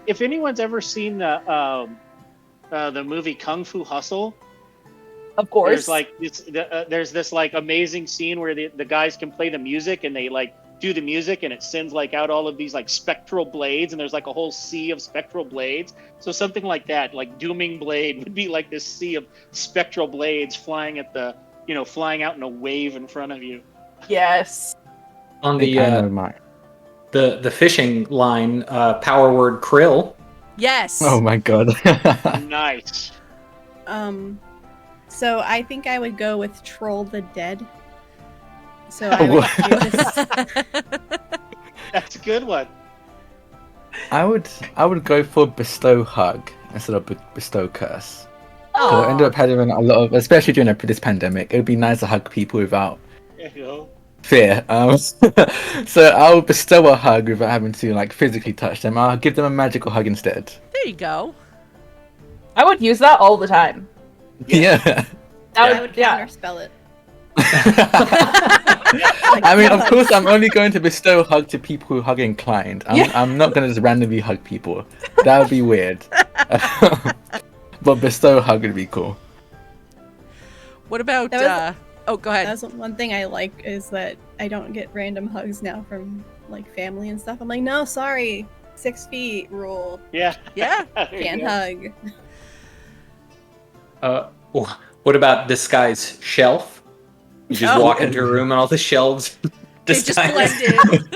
if anyone's ever seen the movie Kung Fu Hustle, Of course. there's like there's this like amazing scene where the guys can play the music and they like do the music and it sends like out all of these like spectral blades and there's like a whole sea of spectral blades. So something like that, like dooming blade would be like this sea of spectral blades flying at flying out in a wave in front of you. Yes. On I know the mine. the fishing line, power word krill. Yes. Oh my god. Nice. So I think I would go with Troll the Dead. So I would use That's a good one. I would go for bestow hug instead of bestow curse. Oh. I ended up having a lot of, especially during this pandemic, it would be nice to hug people without There you go. fear. So I'll bestow a hug without having to like physically touch them. I'll give them a magical hug instead. There you go. I would use that all the time. Yeah. I would counterspell it. I mean, of course, I'm only going to bestow hug to people who hug inclined. I'm not going to just randomly hug people. That would be weird. But bestow hug would be cool. What about That oh, go ahead. That's one thing I like is that I don't get random hugs now from like family and stuff. I'm like, no, sorry, 6 feet rule. Yeah. Yeah. There you Can't go. hug. What about disguise shelf? You just Oh. walk into a room and all the shelves They just disguise. blend in.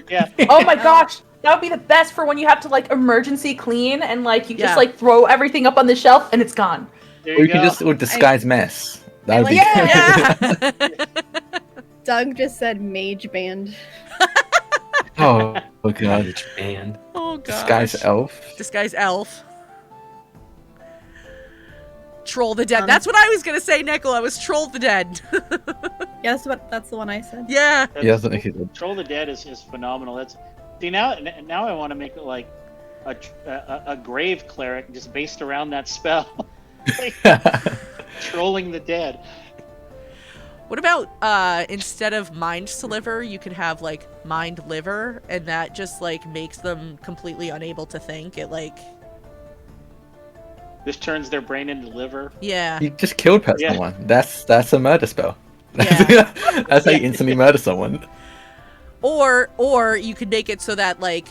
Yeah. Oh my gosh, that would be the best for when you have to like emergency clean and like you Yeah. just like throw everything up on the shelf and it's gone. There Or you you can go. just disguise mess. That would be Yeah. Doug just said mage band. Oh god. And Oh god. Disguise elf. Disguise elf. Troll the Dead. That's what I was gonna say, Nicola. Was Troll the Dead. Yeah, that's the one I said. Yeah. Yeah, that's what Nikki said. Troll the Dead is phenomenal. Now I want to make it like a grave cleric just based around that spell. Like, trolling the dead. What about instead of mind sliver, you could have like mind liver, and that just like makes them completely unable to think. It like This turns their brain into liver. yeah. You just killed Yeah. someone. That's a murder spell. Yeah. That's how you instantly murder someone. Or you could make it so that like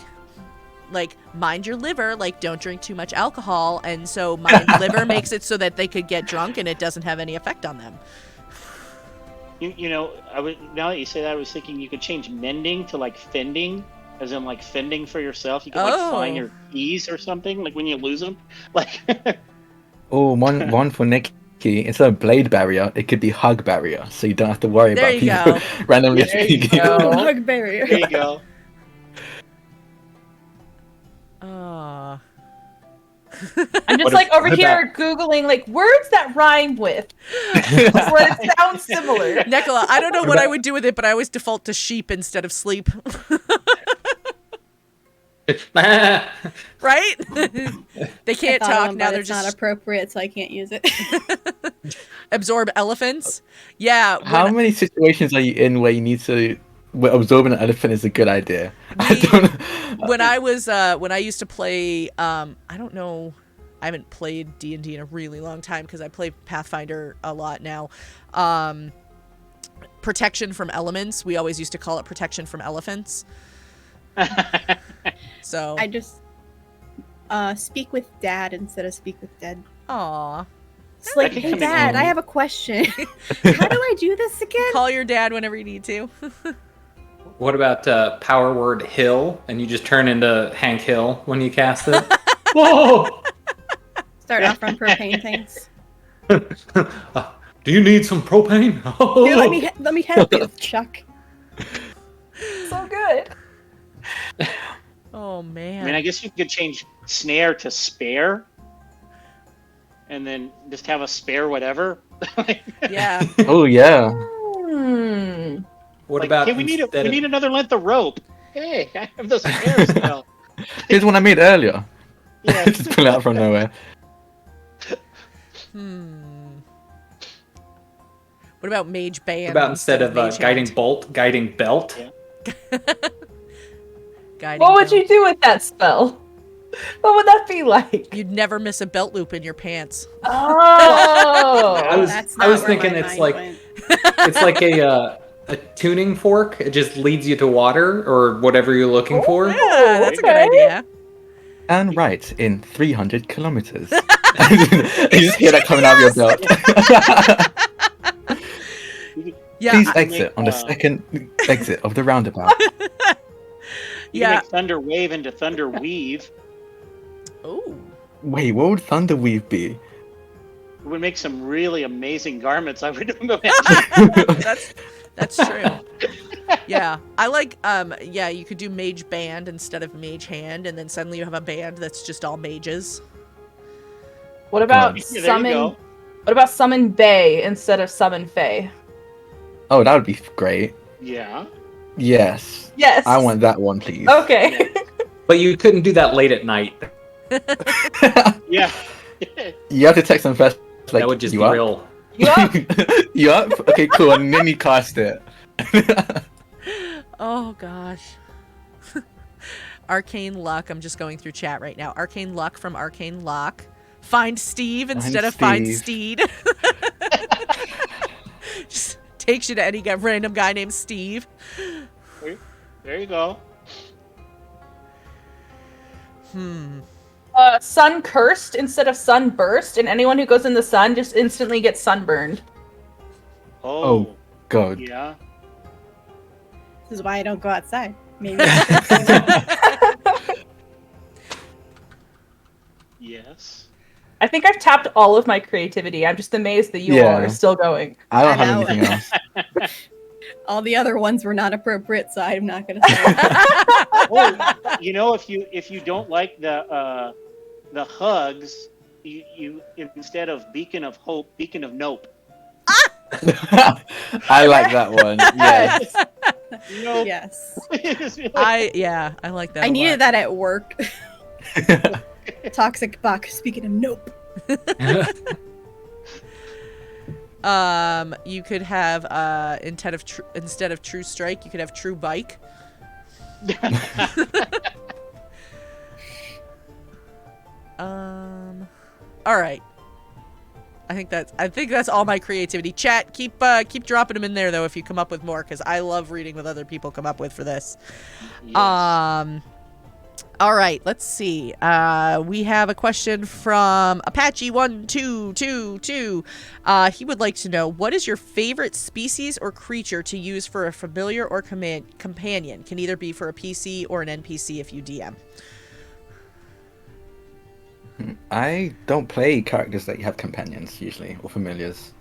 mind your liver, like don't drink too much alcohol, and so mind liver makes it so that they could get drunk and it doesn't have any effect on them. You know, now that you say that, I was thinking you could change mending to like fending, as in like fending for yourself. You could like find Oh. your keys or something, like when you lose them. Like, Oh, one for Nikki. Instead of blade barrier, it could be hug barrier, so you don't have to worry There about you people go. randomly There you speaking. go. Hug barrier. there you go. Oh. I'm just What like if- over what here Googling like words that rhyme with. What it sounds similar. Nicola, I don't know what I would do with it, but I always default to sheep instead of sleep. Right? They can't I thought talk of now. but They're it's just not appropriate, so I can't use it. absorb elephants. Yeah. How when- many situations are you in where you need to where absorbing an elephant is a good idea? I We- don't. when I used to play, I don't know, I haven't played D&D in a really long time because I play Pathfinder a lot now. Protection from elements. We always used to call it protection from elephants. So Speak with Dad instead of speak with Dead. Aw. It's like, can hey come in Dad, handy. I have a question. How do I do this again? Call your dad whenever you need to. What about power word Hill, and you just turn into Hank Hill when you cast it? Whoa! Start off on propane tanks. Do you need some propane? Here, let me help you, Chuck. So good. Oh I man. mean, I guess you could change snare to spare, and then just have a spare whatever. Yeah. Oh yeah. What Like, about hey, we need instead of- another length of rope. Hey, I have the spare still. Here's one I made earlier. Yeah. Just pull it out from nowhere. What about mage band? What about instead of mage guiding hand? bolt, guiding belt? Yeah. Guiding What would belt. you do with that spell? What would that be like? You'd never miss a belt loop in your pants. Oh. I was thinking it's like it's like a tuning fork. It just leads you to water or whatever you're looking for. Yeah, that's a good okay. idea. And right in 300 kilometers. You just hear that coming out of your belt. Yeah. Please I- exit on the second exit of the roundabout. You Yeah. can make Thunder Wave into Thunder Weave. Oh. Wait, what would Thunderweave be? It would make some really amazing garments, I would imagine. That's true. Yeah. I like yeah, you could do mage band instead of mage hand, and then suddenly you have a band that's just all mages. What about Yeah, there you summon? go. What about summon Bay instead of summon Fae? Oh, that would be great. Yeah. Yes. Yes. I want that one, please. Okay. But you couldn't do that late at night. Yeah. You have to text them first. Like, That would just you be up? real. You up? You up? Okay, cool. And then you cast it. Oh gosh. Arcane Luck. I'm just going through chat right now. Arcane Luck from Arcane Lock. Find Steve instead of Find Steve. Steed. Just takes you to any random guy named Steve. There you go. Sun cursed instead of sunburst, and anyone who goes in the sun just instantly gets sunburned. Oh. God. Yeah. This is why I don't go outside. Maybe. Yes. I think I've tapped all of my creativity. I'm just amazed that you all Yeah. are still going. I don't I'm have out. anything else. All the other ones were not appropriate, so I'm not gonna say. Oh, you know, if you don't like the hugs, you instead of Beacon of Hope, Beacon of Nope. I like that one. Yes. Nope. Yes. I like that. I needed that at work. Toxic buck. Speaking of nope. You could have instead of True Strike, you could have True Bike. All right. I think that's all my creativity. Chat, keep dropping them in there though if you come up with more, because I love reading what other people come up with for this. Yes. All right, let's see. We have a question from Apache1222. He would like to know, what is your favorite species or creature to use for a familiar or companion? Can either be for a PC or an NPC if you DM. I don't play characters that have companions usually or familiars,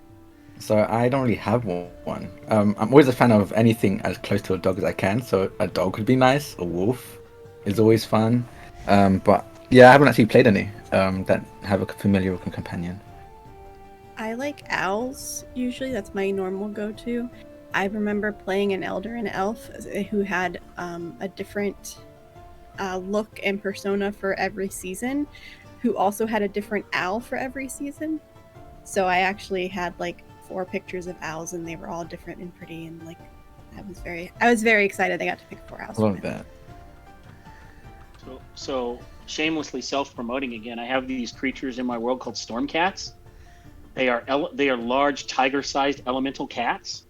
so I don't really have one. I'm always a fan of anything as close to a dog as I can. So a dog would be nice. A wolf is always fun. But yeah, I haven't actually played any that have a familiar or companion. I like owls. Usually, that's my normal go-to. I remember playing an elder and elf who had a different look and persona for every season, who also had a different owl for every season. So I actually had like 4 pictures of owls, and they were all different and pretty, and like I was very excited I got to pick 4 owls. I love that. So shamelessly self-promoting again. I have these creatures in my world called storm cats. They are large tiger-sized elemental cats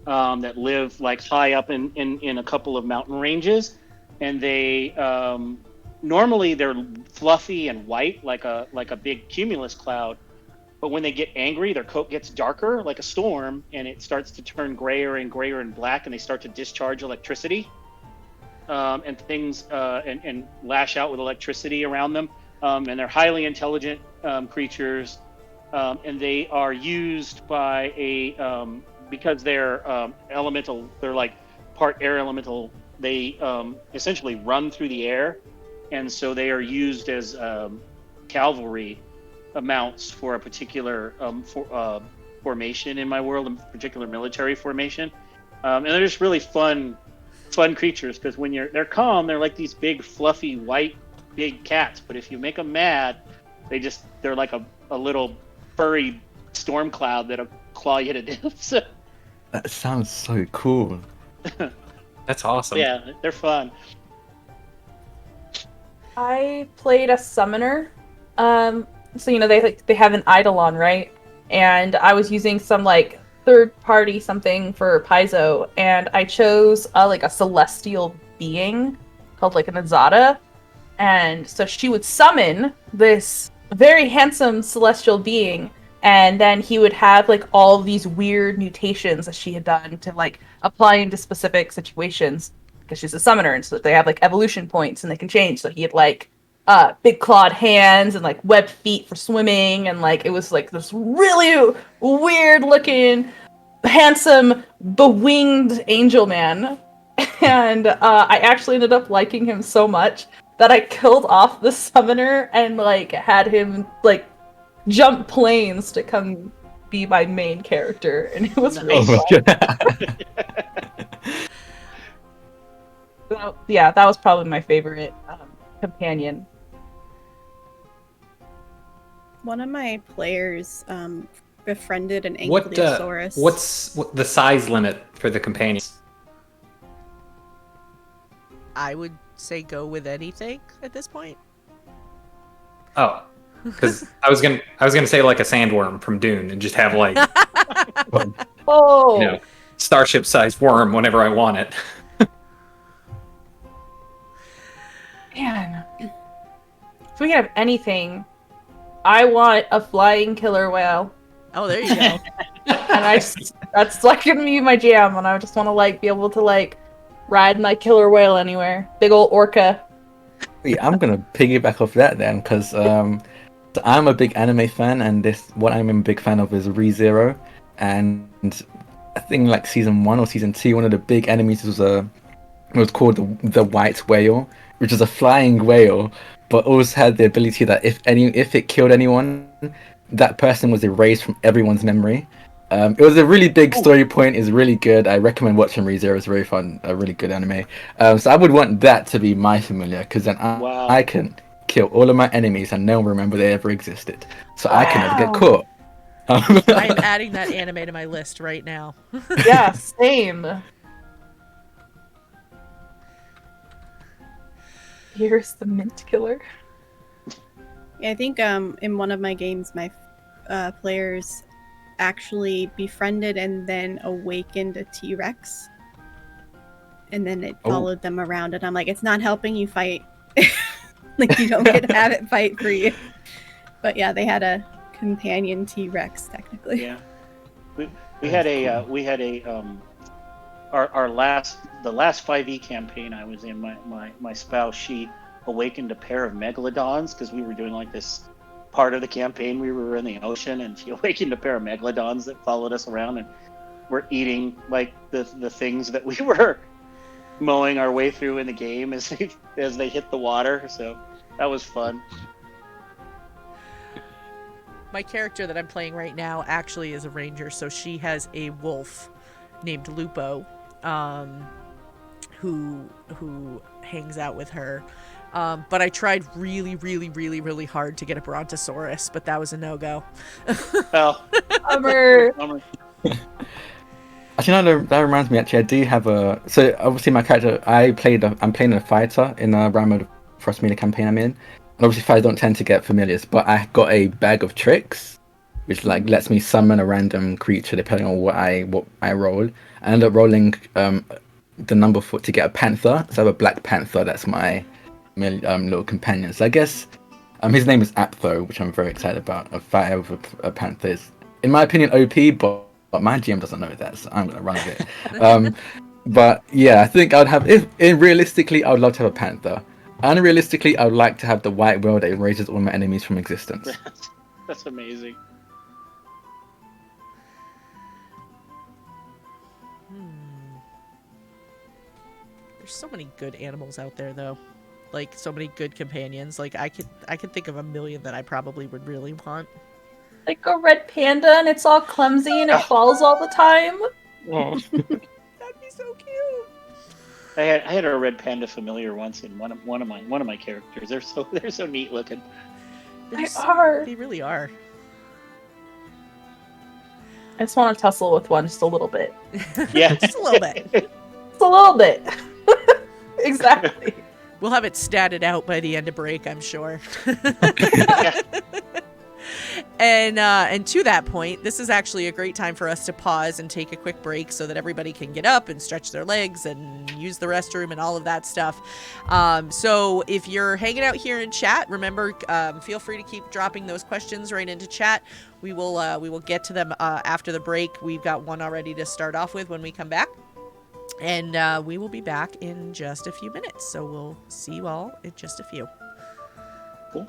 that live like high up in a couple of mountain ranges, and they normally they're fluffy and white like a big cumulus cloud, but when they get angry, their coat gets darker like a storm, and it starts to turn grayer and black, and they start to discharge electricity, and things and lash out with electricity around them. And they're highly intelligent creatures, and they are used by because they're elemental. They're like part air elemental. They essentially run through the air, and so they are used as cavalry mounts for a particular formation in my world, a particular military formation. And they're just really fun creatures, because when they're calm, they're like these big fluffy white big cats, but if you make them mad, they're like a little furry storm cloud that'll claw you to death. So, That sounds so cool. That's awesome. yeah, they're fun. I played a summoner. So they have an eidolon, right? And I was using some like third party something for Paizo, and I chose like a celestial being called like an Azada. And so she would summon this very handsome celestial being, and then he would have like all these weird mutations that she had done to like apply into specific situations, because she's a summoner, and so they have like evolution points and they can change. So he had like big clawed hands and like webbed feet for swimming, and like it was like this really weird looking, handsome, bewinged angel man. And I actually ended up liking him so much that I killed off the summoner and like had him like jump planes to come be my main character, and it was really fun. So, yeah, that was probably my favorite companion. One of my players befriended an What Ankylosaurus. what's the size limit for the companions? I would say go with anything at this point. Oh, because I was gonna say like a sandworm from Dune and just have like Oh, starship-sized worm whenever I want it. man. If we could have anything, I want a flying killer whale. Oh, there you go. And that's like gonna be my jam, and I just want to like be able to like ride my killer whale anywhere. Big old orca. Yeah, I'm gonna piggyback off that then, because so I'm a big anime fan, and what I'm a big fan of is ReZero, and I think like season 1 or season 2, one of the big enemies was called the white whale, which is a flying whale, but always had the ability that if it killed anyone, that person was erased from everyone's memory. It was a really big story point. It's really good. I recommend watching ReZero. It's very fun. A really good anime. So I would want that to be my familiar, because then I can kill all of my enemies and no one remember they ever existed. So I can never get caught. I'm adding that anime to my list right now. Yeah, same. Here's the mint killer. Yeah, I think in one of my games, my players actually befriended and then awakened a T-Rex, and then it followed them around, and I'm like, it's not helping you fight. Like, you don't get to have it fight for you. But yeah, they had a companion T-Rex technically. Yeah, we had a our last 5e campaign I was in, my spouse, she awakened a pair of megalodons, because we were doing like this part of the campaign, we were in the ocean, and she awakened a pair of megalodons that followed us around and were eating like the things that we were mowing our way through in the game as they hit the water. So that was fun. My character that I'm playing right now actually is a ranger, so she has a wolf named Lupo, who hangs out with her. But I tried really hard to get a Brontosaurus, but that was a no-go. Oh, Bummer. bummer. Actually, no, that reminds me. Actually, I do have a. So obviously, my character, I'm playing a fighter in a Ramo Frostmeter campaign I'm in. And obviously, fighters don't tend to get familiars, but I got a bag of tricks, which like lets me summon a random creature depending on what I roll. I ended up rolling the number 4 to get a panther. So I have a black panther. That's my little companions. I guess his name is Aptho, which I'm very excited about. A fighter with a panther is, in my opinion, OP, but my GM doesn't know that, so I'm gonna run with it. But yeah, I think I'd have, if realistically, I would love to have a panther. Unrealistically, I would like to have the white whale that erases all my enemies from existence. That's amazing. There's so many good animals out there, though. Like, so many good companions. Like, I could think of a million that I probably would really want. Like a red panda, and it's all clumsy and it falls all the time. Oh. That'd be so cute. I had a red panda familiar once in one of my characters. They're so neat looking. They are. They really are. I just want to tussle with one just a little bit. Yeah, Just a little bit. Just a little bit. Exactly. We'll have it statted out by the end of break, I'm sure. And to that point, this is actually a great time for us to pause and take a quick break so that everybody can get up and stretch their legs and use the restroom and all of that stuff. So if you're hanging out here in chat, remember, feel free to keep dropping those questions right into chat. We will get to them after the break. We've got one already to start off with when we come back. And we will be back in just a few minutes. So we'll see you all in just a few. Cool.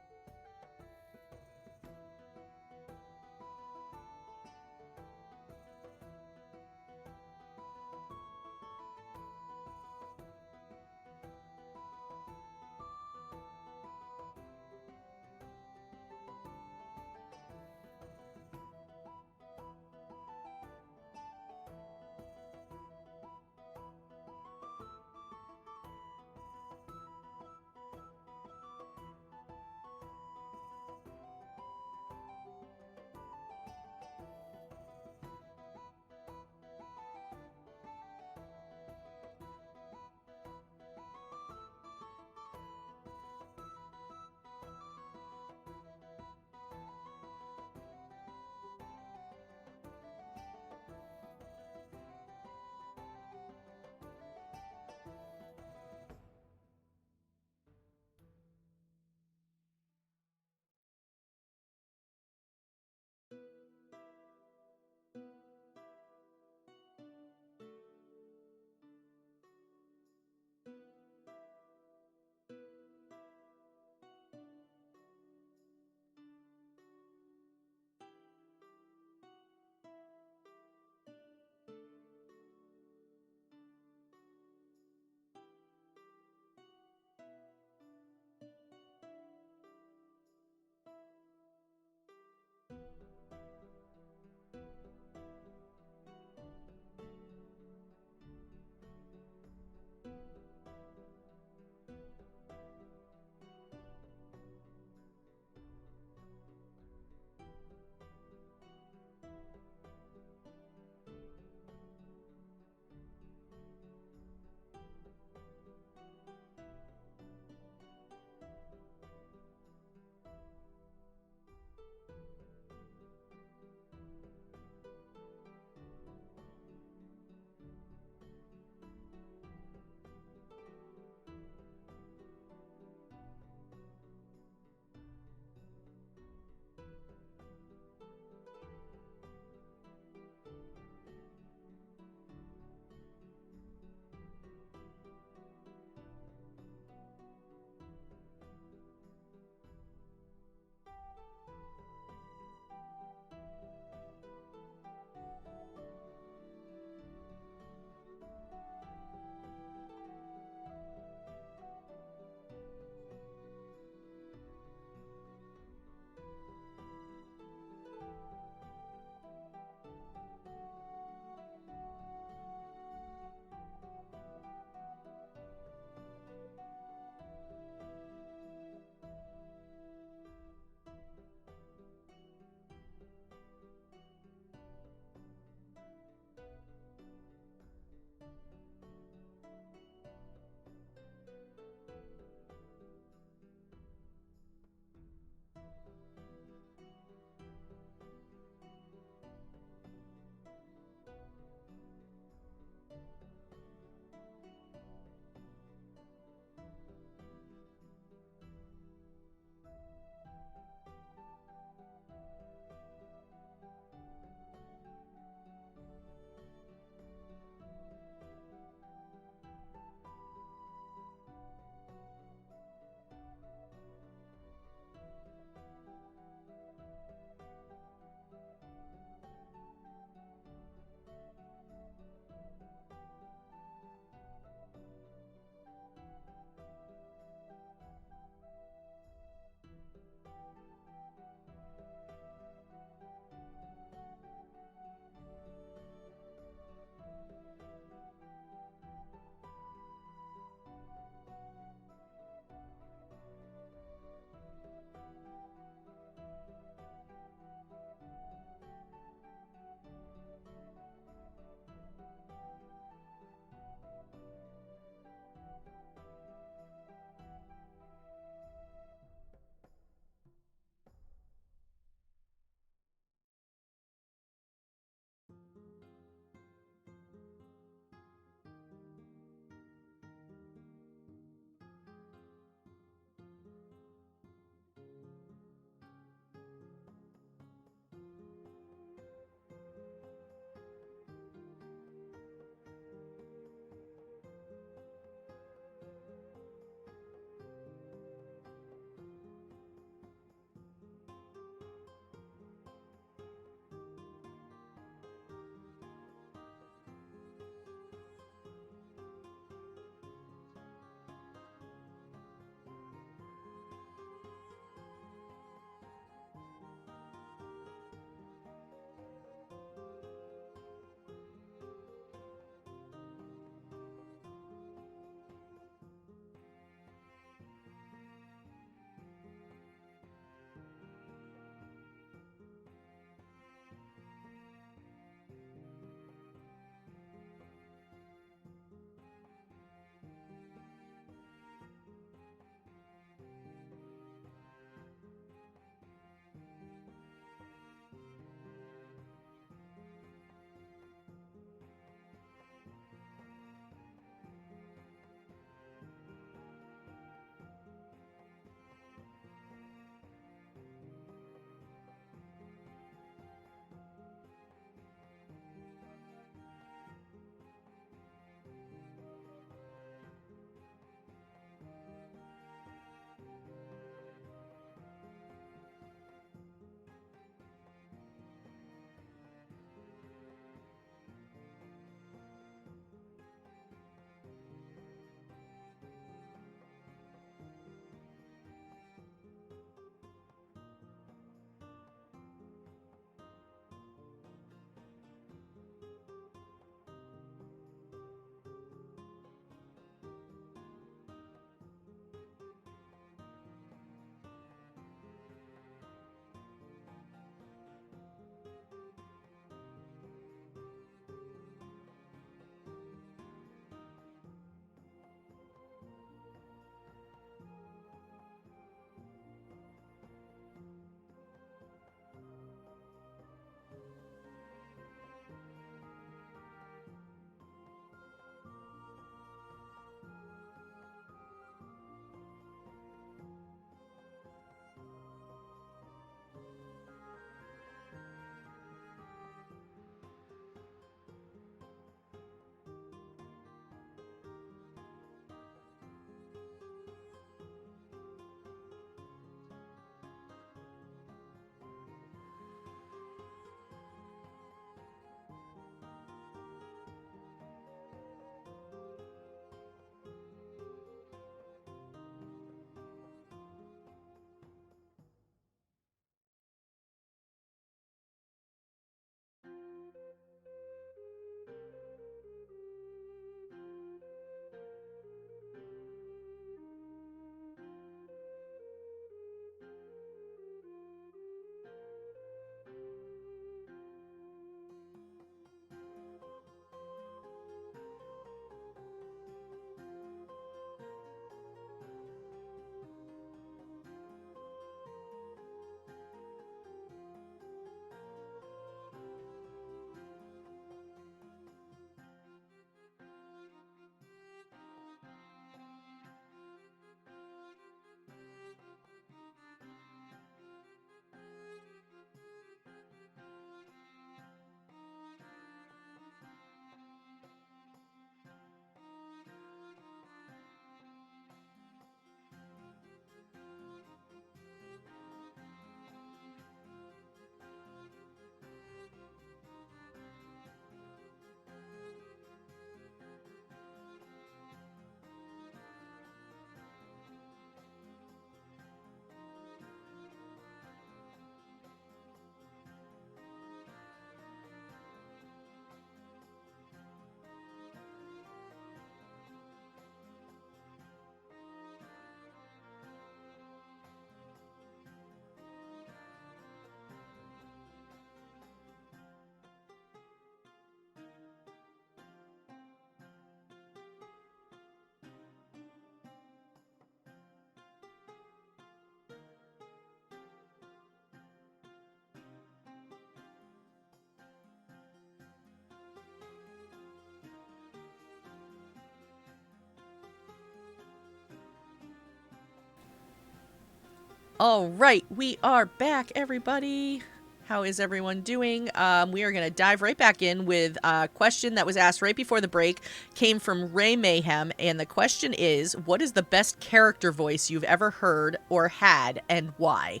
All right, we are back, everybody. How is everyone doing? We are going to dive right back in with a question that was asked right before the break. Came from Ray Mayhem, and the question is, what is the best character voice you've ever heard or had, and why?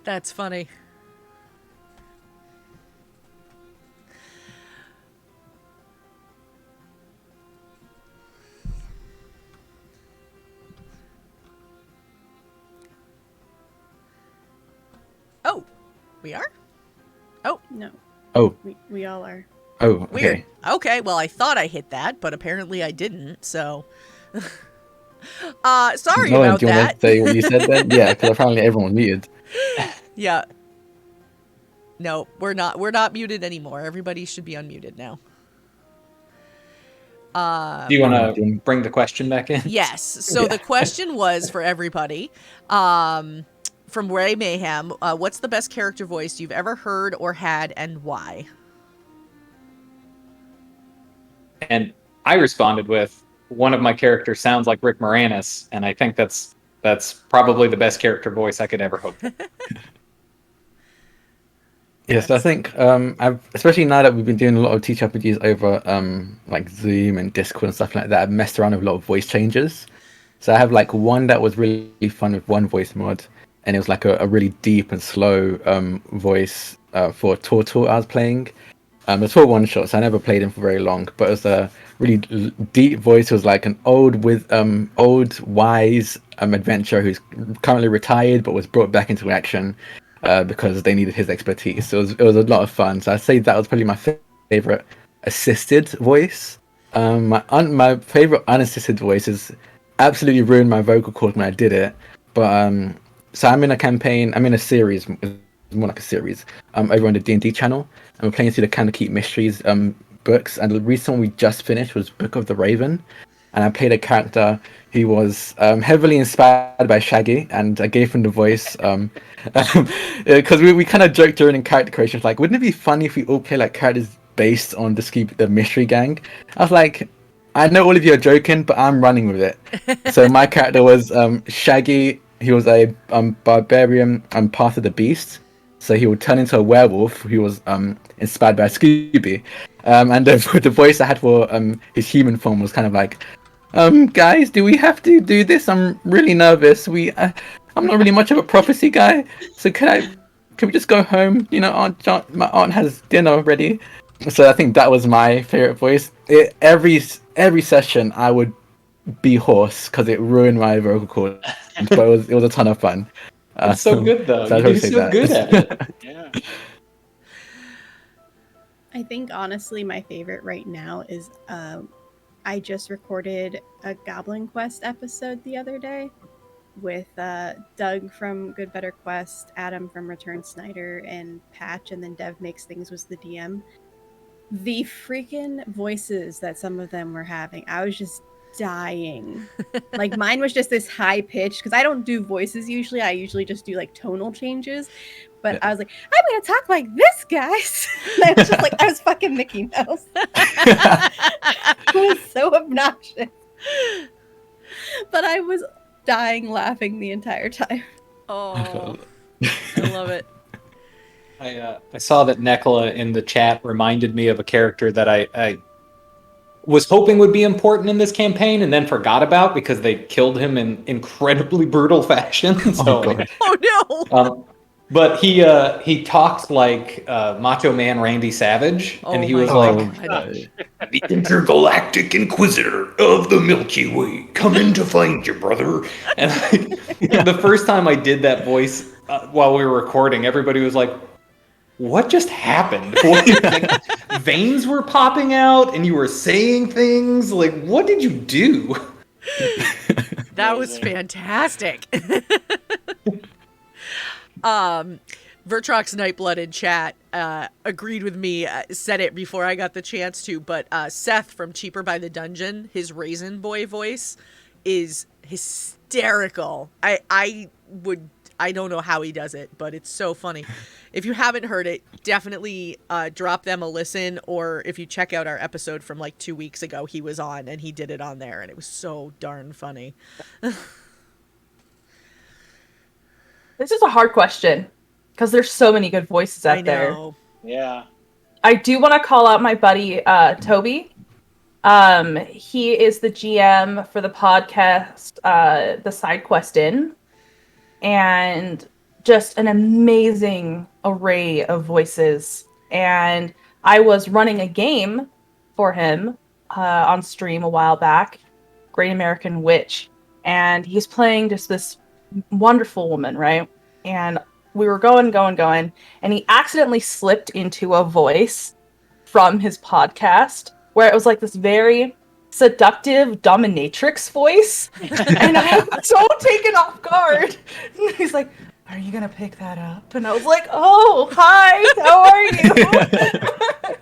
That's funny. Oh, we are? Oh. No. Oh. We all are. Oh, okay. Weird. Okay, well, I thought I hit that, but apparently I didn't, so... sorry Nolan, about do you that. want to say what you said then? Yeah, because apparently everyone muted. Yeah. No, we're not muted anymore. Everybody should be unmuted now. Do you want to bring the question back in? Yes. So the question was for everybody, from Ray Mayhem, what's the best character voice you've ever heard or had, and why? And I responded with, one of my characters sounds like Rick Moranis, and I think that's probably the best character voice I could ever hope for. Yes, I think especially now that we've been doing a lot of TTRPGs over like Zoom and Discord and stuff like that, I've messed around with a lot of voice changes. So I have like one that was really fun with one voice mod, and it was like a really deep and slow voice for Tortor I was playing. It's for one shot, so I never played him for very long, but it was a really deep voice. It was like an old wise adventurer who's currently retired but was brought back into action because they needed his expertise. So it was a lot of fun. So I'd say that was probably my favorite assisted voice. My favorite unassisted voice is absolutely ruined my vocal cords when I did it. But so I'm in a series. More like a series over on the D&D channel, and we're playing through the Candlekeep Mysteries books, and the recent one we just finished was Book of the Raven, and I played a character who was heavily inspired by Shaggy, and I gave him the voice because we kind of joked during in character creation, like, wouldn't it be funny if we all play like characters based on the Mystery Gang? I was like, I know all of you are joking, but I'm running with it. So my character was Shaggy. He was a barbarian and part of the beast. So he would turn into a werewolf who was inspired by Scooby. And the voice I had for his human form was kind of like, guys, do we have to do this? I'm really nervous. I'm not really much of a prophecy guy. So can we just go home? You know, my aunt has dinner ready. So I think that was my favorite voice. Every session I would be hoarse because it ruined my vocal cord. But it was a ton of fun. It's so good though. So You're so good at it. Yeah. I think honestly my favorite right now is I just recorded a Goblin Quest episode the other day with Doug from Good Better Quest, Adam from Return Snyder, and Patch, and then Dev Makes Things was the DM. The freaking voices that some of them were having, I was just dying. Like mine was just this high pitch because I don't do voices usually. I usually just do like tonal changes. But yeah. I was like, I'm gonna talk like this, guys. And I was just like, I was fucking Mickey Mouse. It was so obnoxious. But I was dying laughing the entire time. Oh, I love it. I saw that Nekla in the chat reminded me of a character that I was hoping would be important in this campaign and then forgot about because they killed him in incredibly brutal fashion. So, oh no! But he talks like Macho Man Randy Savage, and he was like, "The Intergalactic Inquisitor of the Milky Way, coming to find you, brother." And the first time I did that voice while we were recording, everybody was like, what just happened? Like, veins were popping out and you were saying things. Like, what did you do? That was fantastic. Vertrox Nightblood in chat agreed with me, said it before I got the chance to, but Seth from Cheaper by the Dungeon, his Raisin Boy voice is hysterical. I don't know how he does it, but it's so funny. If you haven't heard it, definitely drop them a listen, or if you check out our episode from like 2 weeks ago, he was on and he did it on there, and it was so darn funny. This is a hard question because there's so many good voices out there. Yeah. I do want to call out my buddy Toby. He is the GM for the podcast, The Side Quest Inn, and just an amazing array of voices. And I was running a game for him on stream a while back, Great American Witch, and he's playing just this wonderful woman, right? And we were going, and he accidentally slipped into a voice from his podcast where it was like this very seductive dominatrix voice. And I was so taken off guard. He's like, "Are you gonna pick that up?" And I was like, "Oh, hi, how are you?"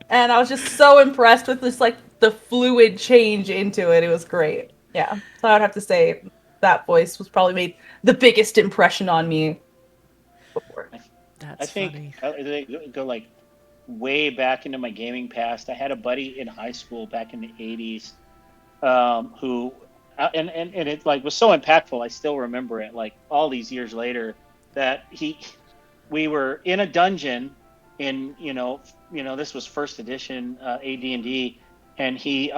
And I was just so impressed with this, like, the fluid change into it. It was great. Yeah. So I would have to say that voice was probably made the biggest impression on me before. That's I think they go like way back into my gaming past. I had a buddy in high school back in the 80s who and it like was so impactful. I still remember it like all these years later that we were in a dungeon in this was first edition AD&D, and he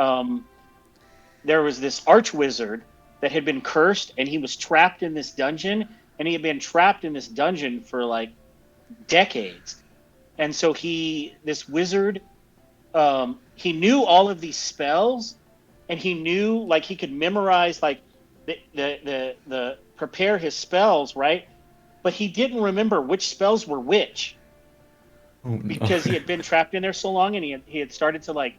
there was this arch wizard that had been cursed, and he was trapped in this dungeon, and he had been trapped in this dungeon for like decades. And so this wizard, he knew all of these spells, and he knew, like, he could memorize, like, the prepare his spells, right? But he didn't remember which spells were which, because he had been trapped in there so long, and he had started to, like,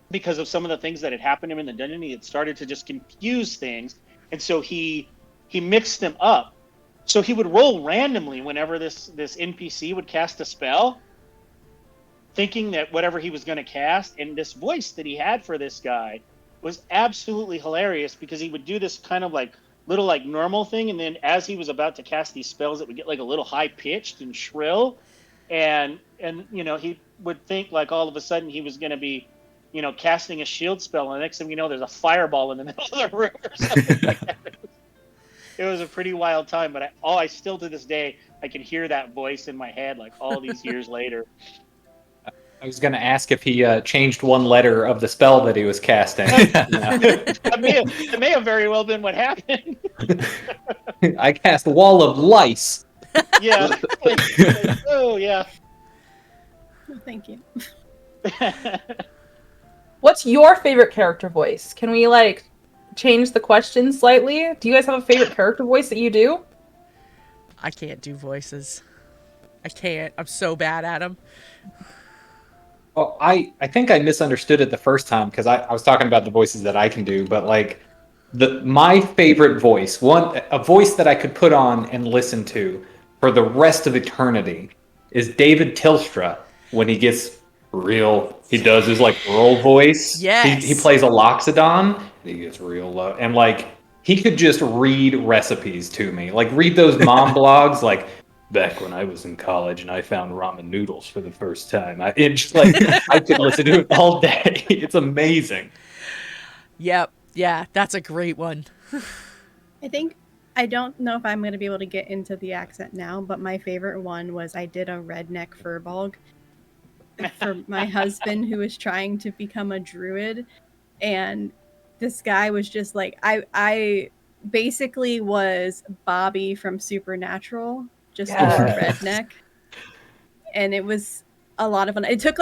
because of some of the things that had happened to him in the dungeon, he had started to just confuse things, and so he mixed them up. So he would roll randomly whenever this NPC would cast a spell, thinking that whatever he was going to cast, and this voice that he had for this guy was absolutely hilarious, because he would do this kind of like little like normal thing, and then as he was about to cast these spells, it would get like a little high pitched and shrill, and he would think like all of a sudden he was going to be casting a shield spell, and the next thing you know, there's a fireball in the middle of the room or something like that. It was a pretty wild time, but I still to this day, I can hear that voice in my head like all these years later. I was going to ask if he changed one letter of the spell that he was casting. That may have very well been what happened. I cast Wall of Lice. Yeah. Oh, yeah. Thank you. What's your favorite character voice? Can we, like, change the question slightly? Do you guys have a favorite character voice that you do? I can't do voices. I can't. I'm so bad at them. Well, I think I misunderstood it the first time, because I was talking about the voices that I can do, but like my favorite voice, a voice that I could put on and listen to for the rest of eternity, is David Tilstra when he gets real. He does his like roll voice. Yes. He plays a Loxodon. He gets real low, and like he could just read recipes to me, like read those mom blogs, like back when I was in college and I found ramen noodles for the first time. I could listen to it all day. It's amazing. Yep. Yeah, that's a great one. I don't know if I'm going to be able to get into the accent now, but my favorite one was I did a redneck furbolg for my husband who was trying to become a druid, and this guy was just like, I basically was Bobby from Supernatural, just a redneck, and it was a lot of fun. It took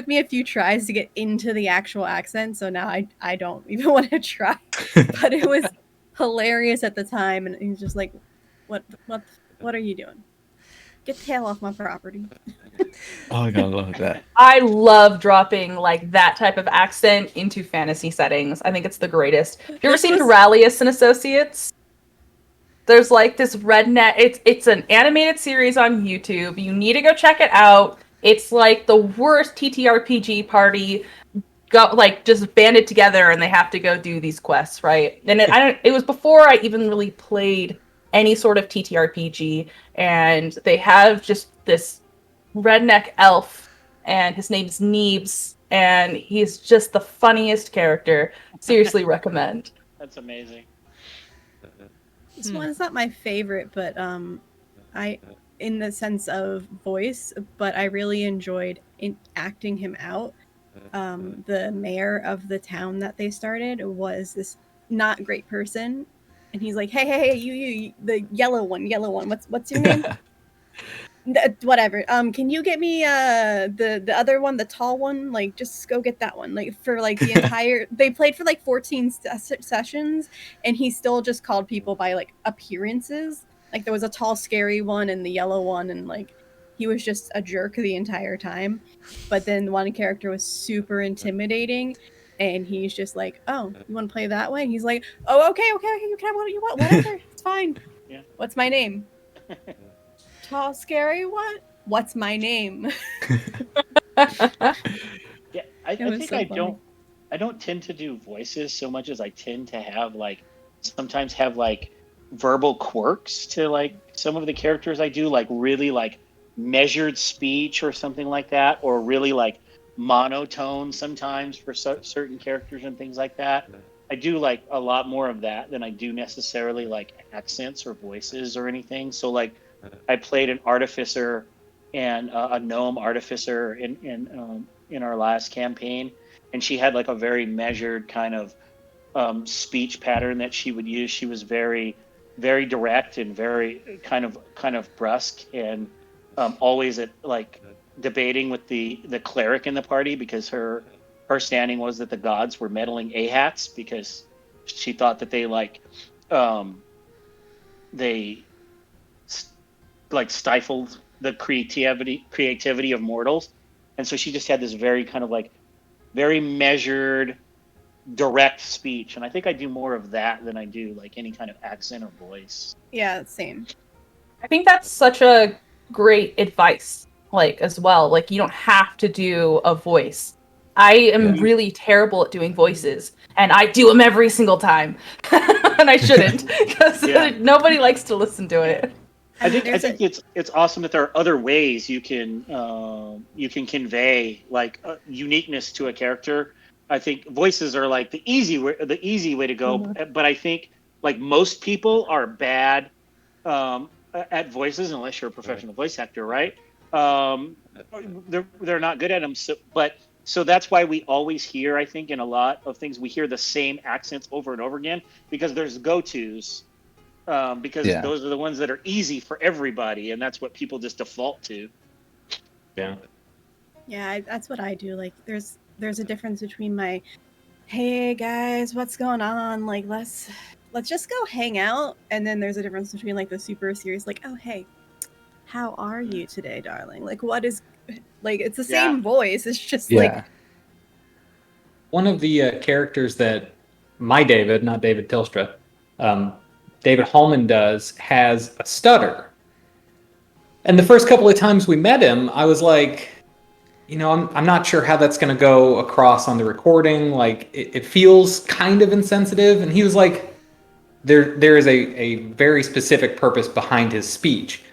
me a few tries to get into the actual accent, so now I don't even want to try. But it was hilarious at the time, and he's just like, what are you doing? Get the hell off my property. Oh, I gotta love that. I love dropping like that type of accent into fantasy settings. I think it's the greatest. Have you ever seen Rallius and Associates? There's like this redneck. It's an animated series on YouTube. You need to go check it out. It's like the worst TTRPG party got like just banded together, and they have to go do these quests, right? And it was before I even really played any sort of TTRPG, and they have just this redneck elf, and his name's Neebs, and he's just the funniest character. Seriously recommend. That's amazing. This one's not my favorite, but I, in the sense of voice, but I really enjoyed acting him out. The mayor of the town that they started was this not great person, and he's like, hey, you, the yellow one, what's your name? Whatever. Can you get me the other one, the tall one? Like, just go get that one. Like, for like the entire, they played for like 14 sessions, and he still just called people by like appearances. Like, there was a tall, scary one and the yellow one, and like he was just a jerk the entire time. But then one character was super intimidating, and he's just like, "Oh, you want to play that way?" And he's like, "Oh, okay, you can have what you want, whatever, it's fine." Yeah. What's my name? Tall, scary, what's my name? Yeah, I think so funny. I don't tend to do voices so much as I tend to have sometimes have verbal quirks to like some of the characters I do, like really like measured speech or something like that, or really like monotone sometimes for certain characters and things like that. I do like a lot more of that than I do necessarily like accents or voices or anything. So like I played an artificer and a gnome artificer in our last campaign, and she had like a very measured kind of speech pattern that she would use. She was very, very direct and very kind of brusque, and always at like debating with the cleric in the party, because her standing was that the gods were meddling ahats, because she thought that they stifled the creativity of mortals. And so she just had this very kind of like very measured, direct speech, and I think I do more of that than I do like any kind of accent or voice. Yeah, same. I think that's such a great advice, like, as well. Like, you don't have to do a voice. I am really terrible at doing voices, and I do them every single time. And I shouldn't, because nobody likes to listen to it. I think it's awesome that there are other ways you can convey like uniqueness to a character. I think voices are like the easy way to go, but I think like most people are bad at voices unless you're a professional voice actor, right? They're not good at them. So that's why we always hear, I think, in a lot of things, we hear the same accents over and over again, because there's go-tos. Because those are the ones that are easy for everybody, and that's what people just default to. Yeah, that's what I do. Like, there's a difference between my, hey guys, what's going on? Like, let's just go hang out, and then there's a difference between like the super serious, like, oh hey, how are you today, darling? Like, what is, like, it's the same voice. It's just like one of the characters that my David, not David Tilstra, David Hallman does, has a stutter. And the first couple of times we met him, I was like, I'm not sure how that's going to go across on the recording. Like, it feels kind of insensitive. And he was like, there is a very specific purpose behind his speech.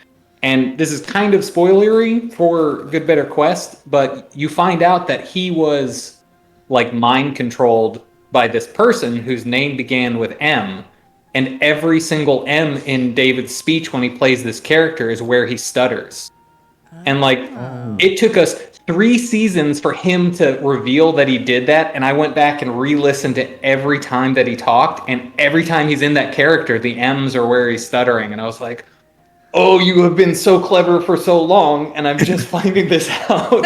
And this is kind of spoilery for Good Better Quest, but you find out that he was like mind controlled by this person whose name began with M. And every single M in David's speech when he plays this character is where he stutters. And like, it took us 3 seasons for him to reveal that he did that. And I went back and re-listened to every time that he talked. And every time he's in that character, the M's are where he's stuttering. And I was like, oh, you have been so clever for so long, and I'm just finding this out.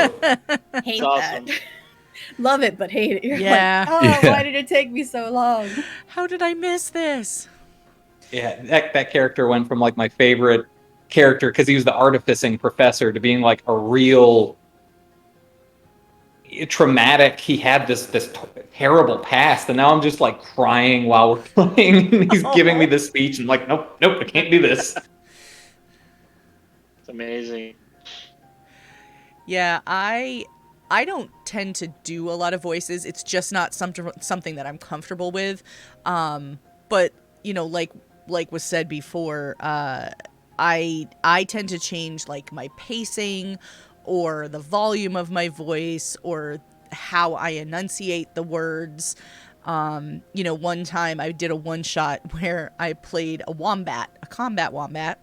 Hate awesome. that. Love it, but hate it. You're Yeah. like, why did it take me so long? How did I miss this? Yeah, that character went from like my favorite character, because he was the artificing professor, to being like a real traumatic. He had this terrible past, and now I'm just like crying while we're playing. And he's giving me this speech, and I'm like, nope, I can't do this. It's amazing. Yeah, I don't tend to do a lot of voices. It's just not something that I'm comfortable with. But like was said before, I tend to change like my pacing or the volume of my voice or how I enunciate the words. One time I did a one shot where I played a combat wombat,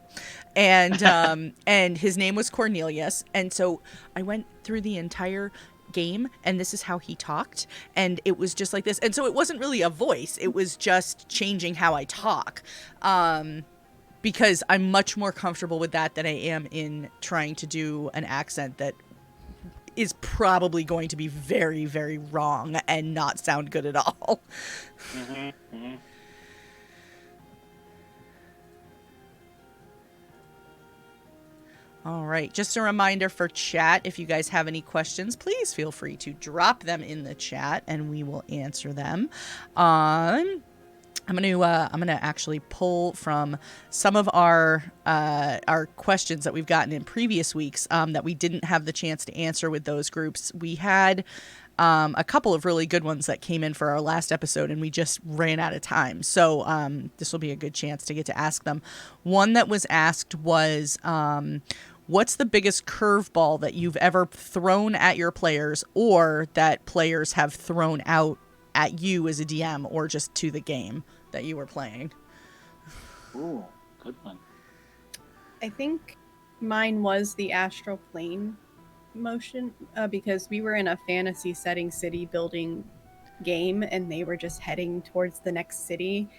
and his name was Cornelius, and so I went through the entire game and this is how he talked, and it was just like this, and so it wasn't really a voice, it was just changing how I talk, because I'm much more comfortable with that than I am in trying to do an accent that is probably going to be very, very wrong and not sound good at all. Mm-hmm, mm-hmm. All right, just a reminder for chat, if you guys have any questions, please feel free to drop them in the chat and we will answer them. I'm gonna actually pull from some of our questions that we've gotten in previous weeks that we didn't have the chance to answer with those groups. We had a couple of really good ones that came in for our last episode, and we just ran out of time. So this will be a good chance to get to ask them. One that was asked was, what's the biggest curveball that you've ever thrown at your players, or that players have thrown out at you as a DM, or just to the game that you were playing? Ooh, good one. I think mine was the astral plane motion, because we were in a fantasy setting city building game and they were just heading towards the next city,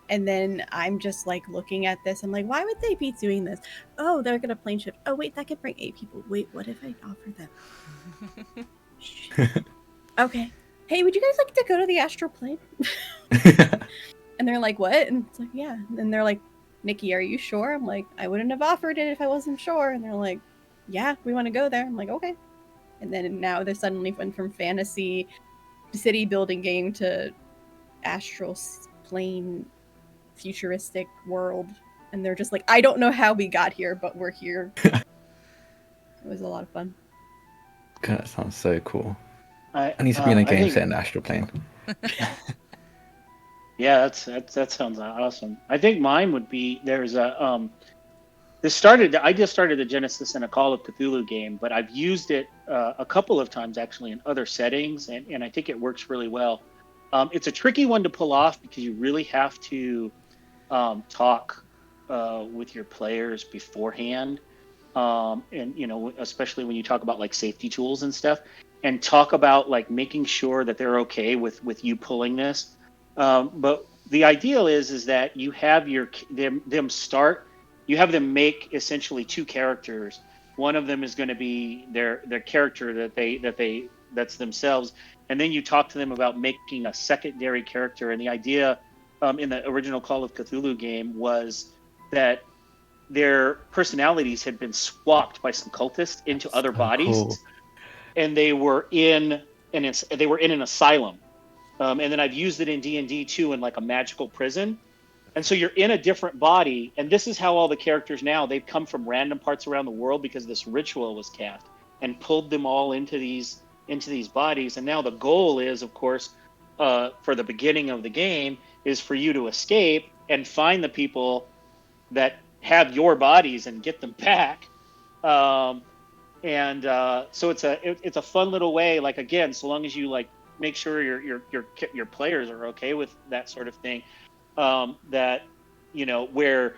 and then I'm just like looking at this, I'm like, why would they be doing this? Oh, they're gonna plane shift. Oh wait, that could bring 8 people. Wait, what if I offer them? Okay, hey, would you guys like to go to the astral plane? And they're like, what? And it's like, yeah. And they're like, Nikki, are you sure? I'm like, I wouldn't have offered it if I wasn't sure. And they're like, yeah, we want to go there. I'm like, okay. And then now they suddenly went from fantasy city building game to astral plane futuristic world. And they're just like, I don't know how we got here, but we're here. It was a lot of fun. God, that sounds so cool. I need to be in a game think, set in the astral plane. Yeah, that sounds awesome. I think mine would be, there's a I just started the Genesis in a Call of Cthulhu game, but I've used it a couple of times actually in other settings, and I think it works really well. It's a tricky one to pull off because you really have to talk with your players beforehand, and especially when you talk about like safety tools and stuff, and talk about like making sure that they're okay with you pulling this. But the ideal is that you have you have them make essentially 2 characters. One of them is going to be their character that's themselves, and then you talk to them about making a secondary character. And the idea in the original Call of Cthulhu game was that their personalities had been swapped by some cultists into other bodies, cool. and they were in an asylum. And then I've used it in D&D too in like a magical prison. And so you're in a different body, and this is how all the characters now, they've come from random parts around the world because this ritual was cast and pulled them all into these bodies. And now the goal is, of course, for the beginning of the game, is for you to escape and find the people that have your bodies and get them back. So it's a fun little way, like, again, so long as you like make sure your players are okay with that sort of thing, that where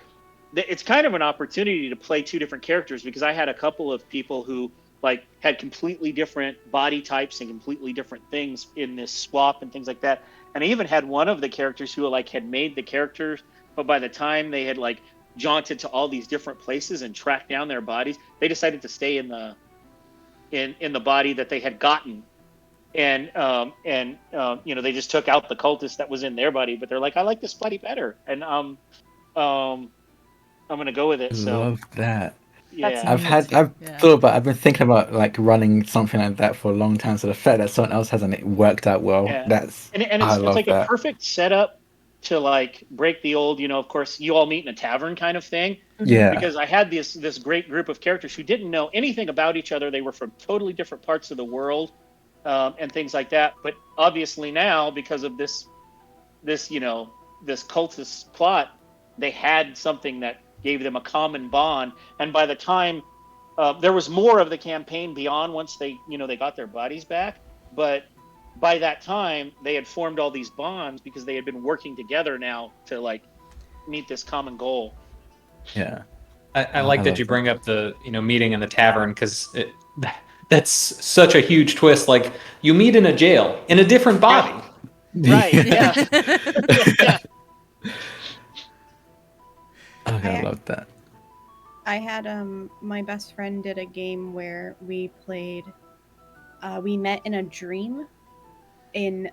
it's kind of an opportunity to play 2 different characters, because I had a couple of people who like had completely different body types and completely different things in this swap and things like that. And I even had one of the characters who like had made the characters, but by the time they had like jaunted to all these different places and tracked down their bodies, they decided to stay in the body that they had gotten. And they just took out the cultist that was in their body, but they're like, I like this body better, and I'm gonna go with it. So Love that. Yeah. That's I've Yeah. thought about, I've been thinking about like running something like that for a long time. So the fact that someone else hasn't worked out well, Yeah. that's And I it's love like a that. perfect setup to like break the old, of course, you all meet in a tavern kind of thing. Mhm. Yeah, Because I had this great group of characters who didn't know anything about each other. They were from totally different parts of the world, and things like that. But obviously now, because of this cultist plot, they had something that gave them a common bond. And by the time there was more of the campaign beyond once they got their bodies back, but by that time they had formed all these bonds because they had been working together now to like meet this common goal. yeah. I Oh, like I that love you that. bring up the meeting in the tavern because that's such a huge twist. Like you meet in a jail in a different body. Right. Yeah. Yeah. Okay, I I love that. I had my best friend did a game where we played we met in a dream in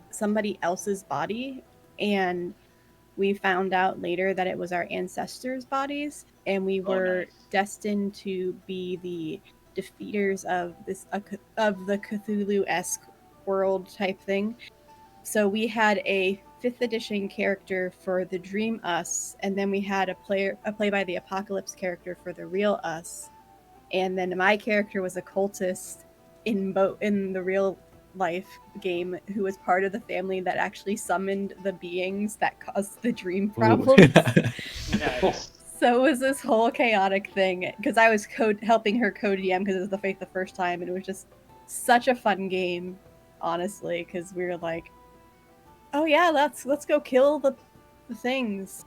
somebody else's body, and we found out later that it was our ancestors' bodies, and we Oh, were nice. destined to be the defeaters of of the Cthulhu-esque world type thing. So we had a 5th edition character for the Dream Us, and then we had a play by the Apocalypse character for the Real Us, and then my character was a cultist in the real life game who was part of the family that actually summoned the beings that caused the dream problems. Nice. So it was this whole chaotic thing because I was helping her code DM because it was the first time, and it was just such a fun game, honestly, because we were like, oh yeah, let's go kill the things.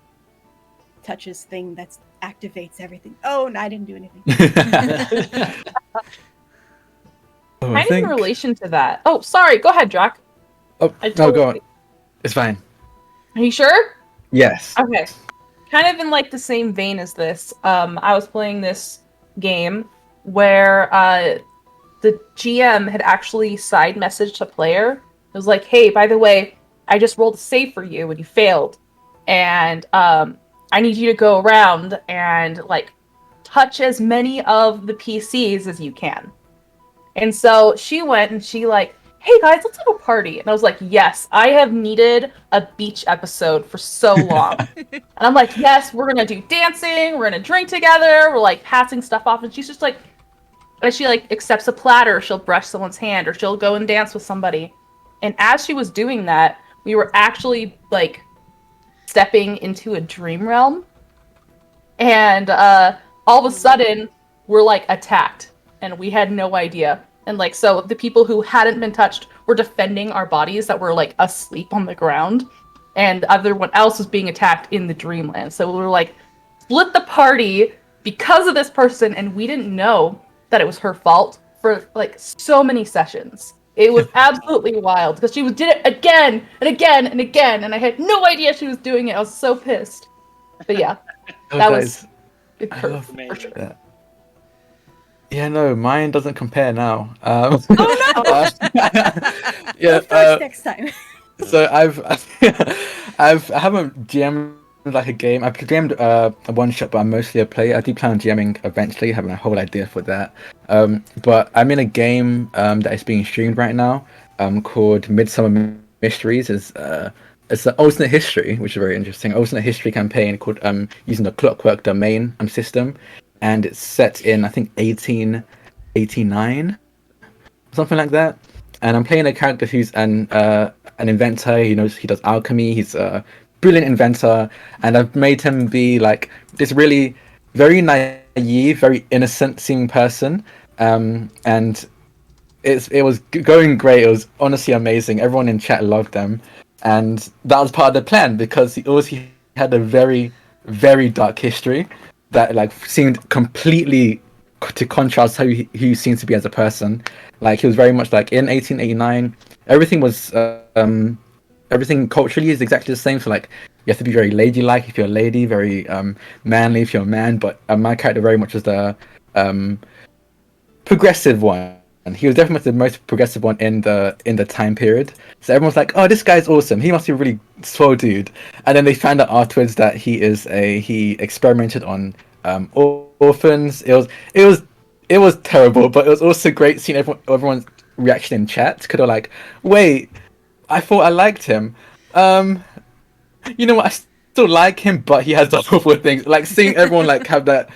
Touches thing that activates everything. Oh, no, I didn't do anything. Oh, I Kind of in think. relation to that. Oh, sorry. Go ahead, Drak. Oh, I no, totally- go on. It's fine. Are you sure? Yes. Okay. Kind of in like the same vein as this. I was playing this game where the GM had actually side messaged a player. It was like, hey, by the way, I just rolled a save for you and you failed. And I need you to go around and like touch as many of the PCs as you can. And so she went and she like, hey guys, let's have a party. And I was like, yes, I have needed a beach episode for so long. And I'm like, yes, we're gonna do dancing, we're gonna drink together, we're like passing stuff off. And she's just like, as she like accepts a platter, she'll brush someone's hand or she'll go and dance with somebody. And as she was doing that, we were actually like stepping into a dream realm. And all of a sudden, we're like attacked, and we had no idea. And like, so the people who hadn't been touched were defending our bodies that were like asleep on the ground, and everyone else was being attacked in the dreamland. So we were like, split the party because of this person, and we didn't know that it was her fault for like so many sessions. It was absolutely wild because she did it again and again and again, and I had no idea she was doing it. I was so pissed. But yeah, Oh, that that was is- good I for love sure. that. Yeah, no, mine doesn't compare now. Oh no! Yeah. Go first next time. So I haven't GM'd like a game. I've GM'd a one shot, but I'm mostly a player. I do plan on GMing eventually, having a whole idea for that. But I'm in a game that is being streamed right now, called Midsummer Mysteries. It's an alternate history, which is very interesting. Alternate history campaign called using the Clockwork Domain system, and it's set in I think 1889, something like that. And I'm playing a character who's an inventor. He does alchemy. He's a brilliant inventor, and I've made him be like this really very naive, very innocent seeming person. And it was going great. It was honestly amazing. Everyone in chat loved them, and that was part of the plan because he also had a very, very dark history that like seemed completely to contrast who he seems to be as a person. Like he was very much like in 1889. Everything was everything culturally is exactly the same. So like you have to be very ladylike if you're a lady, very manly if you're a man. But my character very much was the progressive one. And he was definitely the most progressive one in the time period. So everyone's like, "Oh, this guy's awesome. He must be a really swell dude." And then they found out afterwards that he experimented on Orphans. It was terrible, but it was also great seeing everyone's reaction in chat. Because they're like, wait, I thought I liked him. You know what? I still like him, but he has the awful things. Like seeing everyone like have that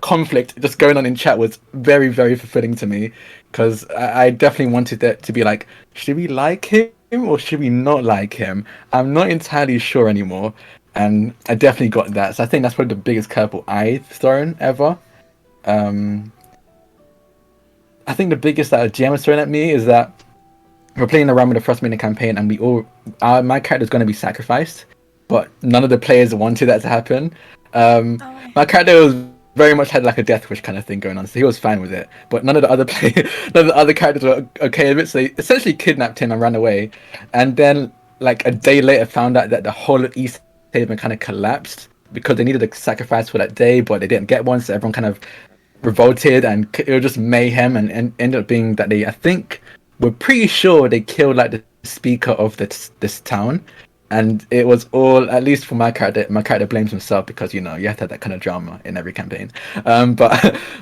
conflict just going on in chat was very, very fulfilling to me. Because I definitely wanted that to be like, should we like him or should we not like him? I'm not entirely sure anymore, and I definitely got that. So I think that's probably the biggest curveball I've thrown ever. I think the biggest that a GM has thrown at me is that we're playing around with the first mini campaign, and my character's going to be sacrificed, but none of the players wanted that to happen. My character was very much had like a death wish kind of thing going on, so he was fine with it. But none of the other characters were okay with it, so they essentially kidnapped him and ran away. And then, like a day later, found out that the whole of East Haven kind of collapsed because they needed a sacrifice for that day, but they didn't get one, so everyone kind of revolted, and it was just mayhem. And ended up being that we're pretty sure they killed like the speaker of this town. And it was all, at least for my character blames himself because, you have to have that kind of drama in every campaign. But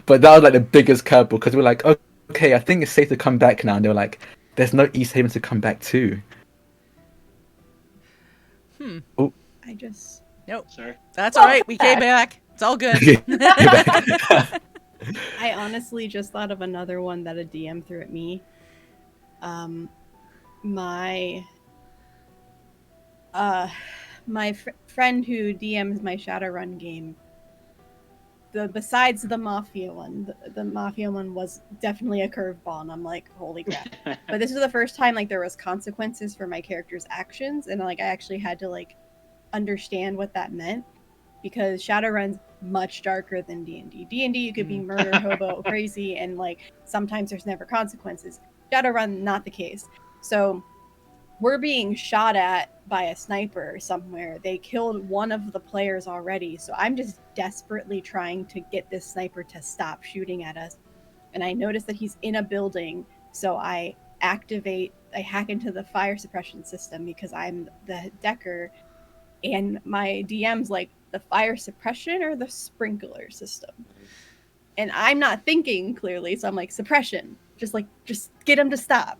that was like the biggest curveball because we're like, okay, I think it's safe to come back now. And they were like, there's no East Haven to come back to. Oh. Nope. Sorry. That's all right. We came back. It's all good. I honestly just thought of another one that a DM threw at me. My friend who DMs my Shadowrun game, besides the Mafia one, the Mafia one was definitely a curveball, and I'm like, holy crap. But this was the first time like there was consequences for my character's actions, and like I actually had to like understand what that meant, because Shadowrun's much darker than D&D. D&D you could be murder, hobo, crazy, and like sometimes there's never consequences. Shadowrun, not the case. So we're being shot at by a sniper somewhere. They killed one of the players already, so I'm just desperately trying to get this sniper to stop shooting at us. And I notice that he's in a building, so I hack into the fire suppression system because I'm the decker, and my DM's like, the fire suppression or the sprinkler system? And I'm not thinking clearly, so I'm like, suppression. Just get him to stop.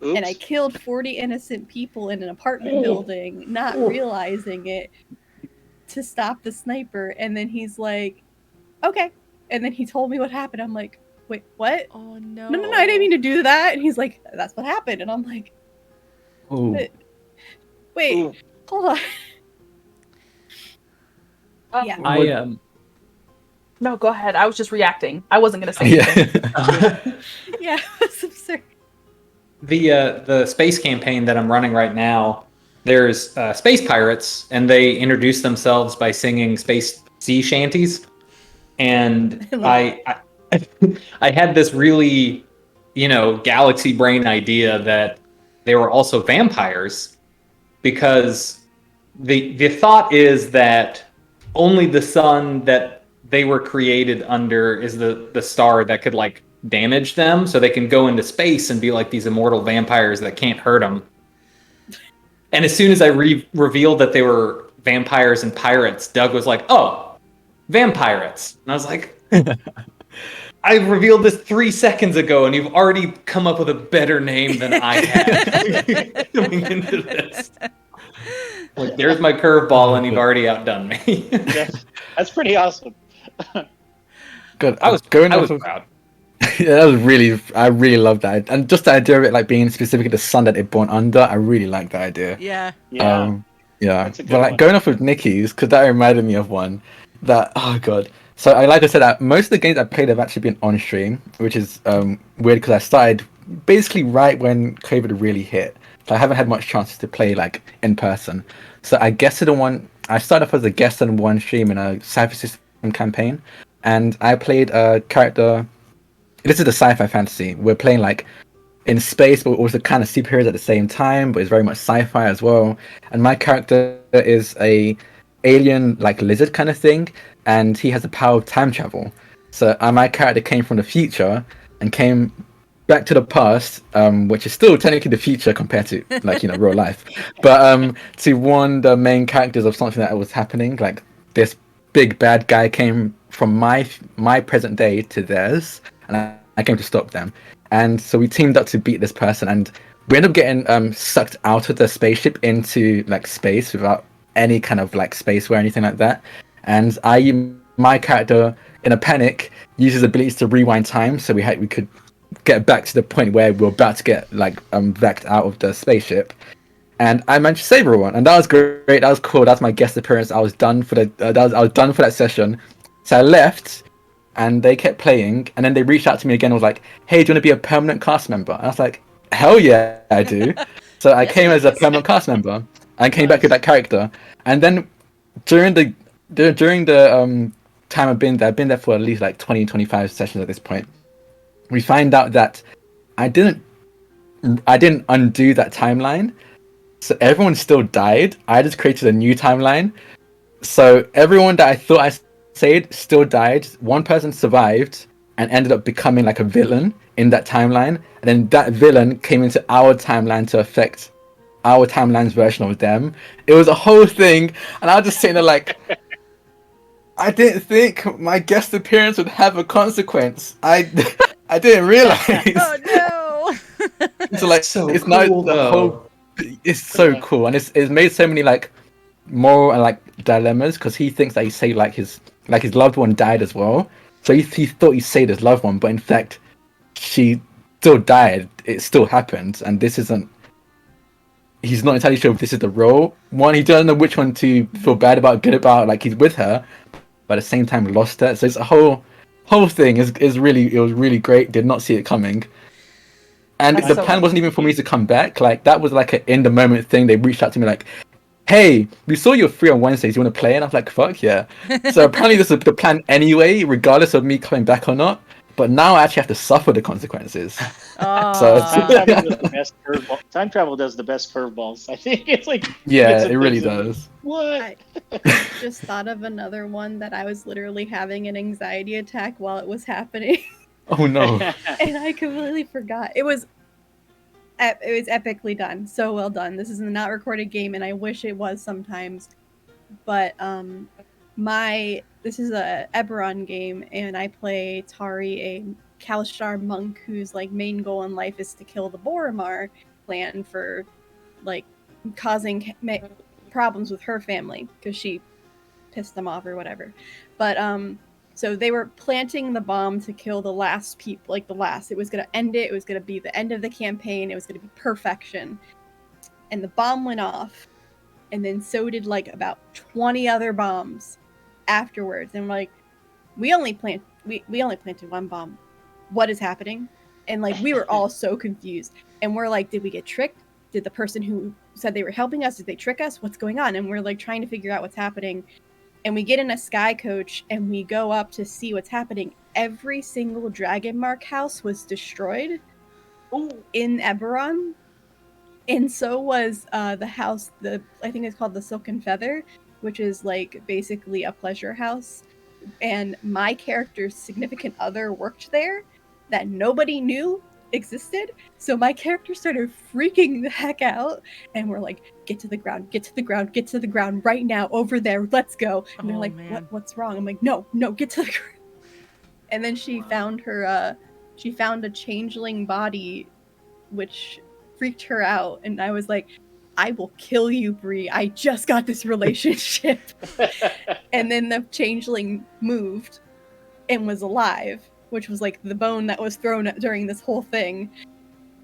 Oops. And I killed 40 innocent people in an apartment building, not realizing it, to stop the sniper. And then he's like, okay. And then he told me what happened. I'm like, wait, what? Oh, no. No, I didn't mean to do that. And he's like, that's what happened. And I'm like, wait, Ooh. hold on. Yeah. No, go ahead. I was just reacting. I wasn't going to say anything. Yeah, it's absurd. The space campaign that I'm running right now, there's space pirates, and they introduce themselves by singing space sea shanties. And I had this really, galaxy brain idea that they were also vampires, because the thought is that only the sun that they were created under is the star that could like damage them, so they can go into space and be like these immortal vampires that can't hurt them. And as soon as I revealed that they were vampires and pirates, Doug was like, oh, vampirates. And I was like, I revealed this 3 seconds ago, and you've already come up with a better name than I had coming into this. Like, there's my curveball, and you've already outdone me. That's pretty awesome. Good. I was proud. Yeah, I really love that, and just the idea of it like being specifically the sun that they're born under. I really like that idea. Yeah. Yeah. That's a But good like one. going off with Nikki's, because that reminded me of one that, oh god. So like I said, that most of the games I played have actually been on stream, which is weird because I started basically right when COVID really hit. So I haven't had much chances to play like in person. So I guessed I started off as a guest on one stream in a Cypher System campaign, and I played a character. This is the sci-fi fantasy. We're playing like in space, but also kind of superheroes at the same time, but it's very much sci-fi as well. And my character is a alien like lizard kind of thing, and he has the power of time travel. So my character came from the future and came back to the past, which is still technically the future compared to like real life, but to warn the main characters of something that was happening. Like this big bad guy came from my present day to theirs, and I came to stop them. And so we teamed up to beat this person, and we ended up getting sucked out of the spaceship into like space without any kind of like spaceware or anything like that. And my character, in a panic, uses abilities to rewind time, so we could get back to the point where we were about to get like vec'd out of the spaceship. And I managed to save everyone, and that was great. That was cool. That was my guest appearance. I was done for I was done for that session. So I left, and they kept playing, and then they reached out to me again and was like, "Hey, do you want to be a permanent cast member?" And I was like, "Hell yeah, I do." So I came as a permanent cast member. I came back with that character, and then during the time I've been there for at least like 20-25 sessions at this point. We find out that I didn't undo that timeline, so everyone still died. I just created a new timeline, so everyone that I thought I saved still died. One person survived and ended up becoming like a villain in that timeline, and then that villain came into our timeline to affect our timeline's version of them. It was a whole thing, and I was just sitting there like, I didn't think my guest appearance would have a consequence. I didn't realize. Oh no! So like, So it's cool, not the though. whole. It's so cool, and it's made so many like moral and like dilemmas, because he thinks that he saved like his loved one died as well. So he thought he saved his loved one, but in fact, she still died. It still happened, and this isn't. He's not entirely sure if this is the role. One, he doesn't know which one to feel bad about, good about. Like, he's with her, but at the same time lost her. So it's a whole thing is really, it was really great. Did not see it coming. And That's the so plan wasn't even for me to come back. Like, that was like an in the moment thing. They reached out to me like, "Hey, we saw you're free on Wednesdays. You want to play?" And I was like, "Fuck yeah!" So apparently this is the plan anyway, regardless of me coming back or not. But now I actually have to suffer the consequences. Time travel does the best curveballs. I think it's like Yeah, it really does. What? I just thought of another one that I was literally having an anxiety attack while it was happening, Oh no. and I completely forgot. It was epically done, so well done. This is a not recorded game, and I wish it was sometimes. But this is a Eberron game, and I play Tari, a Kalashtar monk whose like main goal in life is to kill the Boromar clan for like causing problems with her family because she pissed them off or whatever. But so they were planting the bomb to kill the last people, like the last. It was gonna end it. It was gonna be the end of the campaign. It was gonna be perfection. And the bomb went off, and then so did like about 20 other bombs afterwards. And like, we only planted one bomb. What is happening? And like, we were all so confused. And we're like, did we get tricked? Did the person who said they were helping us, did they trick us? What's going on? And we're like trying to figure out what's happening. And we get in a sky coach and we go up to see what's happening. Every single Dragon Mark house was destroyed in Eberron. And so was the house, I think it's called the Silken Feather, which is like basically a pleasure house. And my character's significant other worked there that nobody knew existed. So my character started freaking the heck out, and we're like, get to the ground right now, over there, let's go. And they're like, man. what's wrong? I'm like, no, get to the ground. And then she found a changeling body, which freaked her out, and I was like, I will kill you, Bree. I just got this relationship. And then the changeling moved and was alive, which was like the bone that was thrown during this whole thing.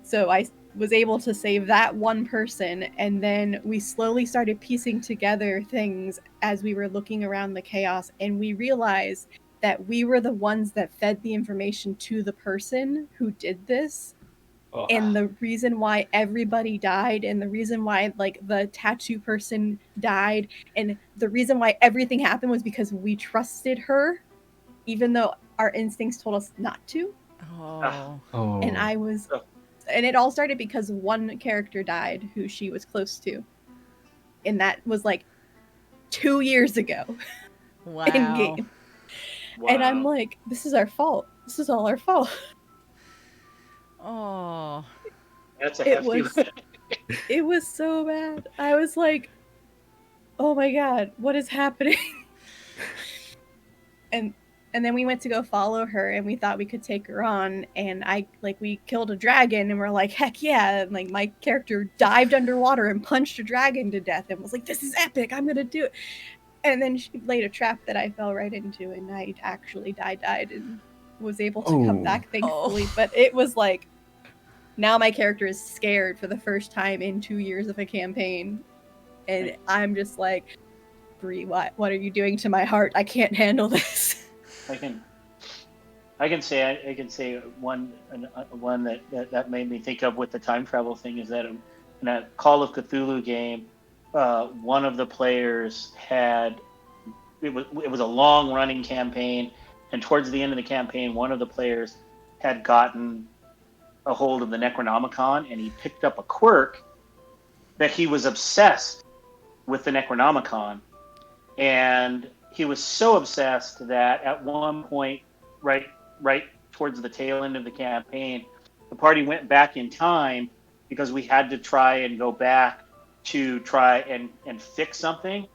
So I was able to save that one person, and then we slowly started piecing together things as we were looking around the chaos, and we realized that we were the ones that fed the information to the person who did this. And the reason why everybody died, and the reason why like the tattoo person died, and the reason why everything happened was because we trusted her, even though our instincts told us not to. Oh. And it all started because one character died who she was close to, and that was like 2 years ago. Wow. In game. Wow. And I'm like, this is our fault. This is all our fault. Oh. That's a hefty It was so bad. I was like, oh my god, what is happening? And And then we went to go follow her, and we thought we could take her on. And we killed a dragon, and we're like, heck yeah! And like my character dived underwater and punched a dragon to death, and was like, this is epic! I'm gonna do it. And then she laid a trap that I fell right into, and I actually died, and was able to come back thankfully. But it was like, now my character is scared for the first time in 2 years of a campaign, and I'm just like, Bree, what are you doing to my heart? I can't handle this. I can say one that made me think of with the time travel thing is that in a Call of Cthulhu game, one of the players had it was a long running campaign, and towards the end of the campaign, one of the players had gotten a hold of the Necronomicon, and he picked up a quirk that he was obsessed with the Necronomicon, and he was so obsessed that at one point, right towards the tail end of the campaign, the party went back in time because we had to try and go back to try and fix something.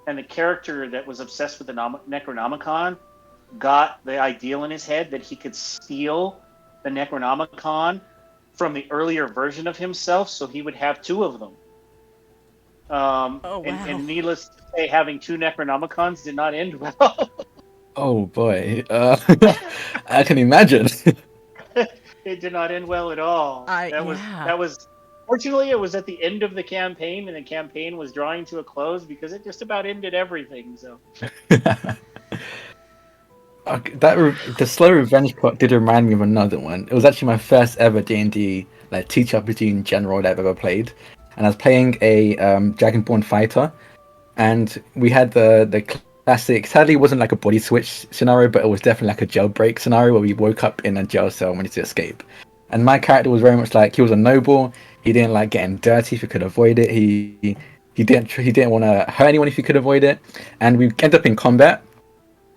And the character that was obsessed with the Necronomicon got the ideal in his head that he could steal the Necronomicon from the earlier version of himself, so he would have two of them. And needless to say, having two Necronomicons did not end well. Oh boy, I can imagine. It did not end well at all. That was fortunately it was at the end of the campaign, and the campaign was drawing to a close because it just about ended everything. So the slow revenge plot did remind me of another one. It was actually my first ever D&D like TTRPG in general that I've ever played, and I was playing a Dragonborn fighter, and we had the classic. Sadly, it wasn't like a body switch scenario, but it was definitely like a jailbreak scenario where we woke up in a jail cell and wanted to escape. And my character was very much like, he was a noble. He didn't like getting dirty if he could avoid it. He didn't want to hurt anyone if he could avoid it. And we ended up in combat,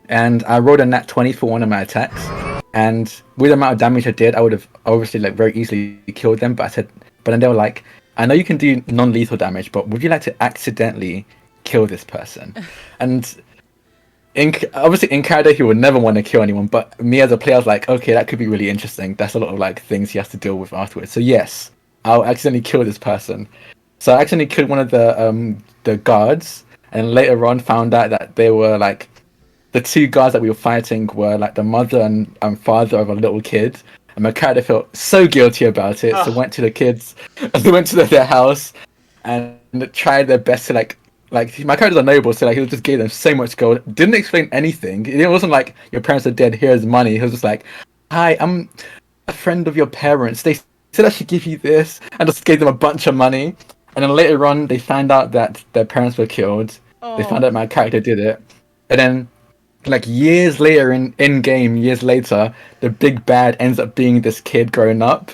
and I rolled a nat 20 for one of my attacks. And with the amount of damage I did, I would have obviously like very easily killed them. But then they were like, I know you can do non-lethal damage, but would you like to accidentally kill this person? And obviously in character he would never want to kill anyone, but me as a player I was like, okay, that could be really interesting. That's a lot of like things he has to deal with afterwards. So yes, I'll accidentally kill this person. So I accidentally killed one of the guards, and later on found out that they were like, the two guards that we were fighting were like the mother and father of a little kid. And my character felt so guilty about it, so went to the kids, went to their house, and tried their best to like my character's a noble, so like he just gave them so much gold. Didn't explain anything. It wasn't like your parents are dead, here's money. He was just like, hi, I'm a friend of your parents. They said I should give you this, and just gave them a bunch of money. And then later on, they found out that their parents were killed. They found out my character did it, and then like years later in game, years later, the big bad ends up being this kid growing up,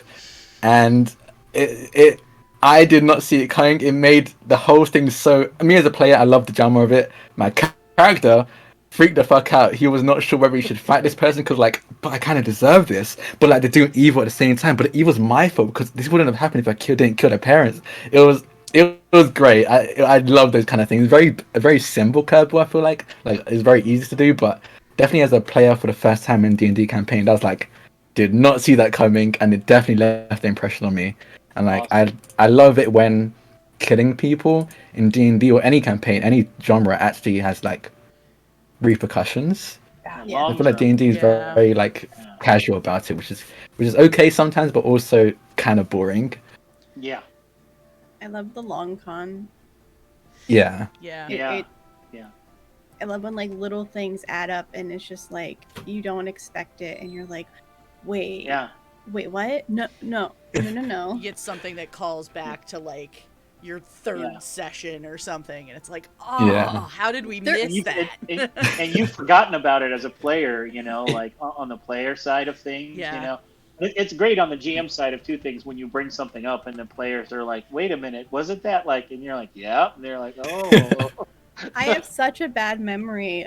and it I did not see it coming. It made the whole thing so... Me as a player, I love the drama of it. My character freaked the fuck out. He was not sure whether he should fight this person because, like, but I kind of deserve this. But, like, they're doing evil at the same time. But the evil's my fault because this wouldn't have happened if I didn't kill their parents. It was great. I love those kind of things. A very simple curveball, I feel like. Like, it's very easy to do, but definitely as a player for the first time in D&D campaign, that was like, did not see that coming, and it definitely left an impression on me. And like I love it when killing people in D&D or any campaign, any genre actually has like repercussions. Yeah. I feel like D&D is very like casual about it, which is okay sometimes, but also kind of boring. Yeah. I love the long con. Yeah. Yeah. I love when like little things add up and it's just like you don't expect it and you're like, wait, what? No. You get something that calls back to like your third session or something, and it's like, how did we miss that? and you've forgotten about it as a player, you know, like on the player side of things, you know. It's great on the GM side of two things when you bring something up and the players are like, wait a minute, wasn't that like, and you're like, yeah, and they're like, oh. I have such a bad memory,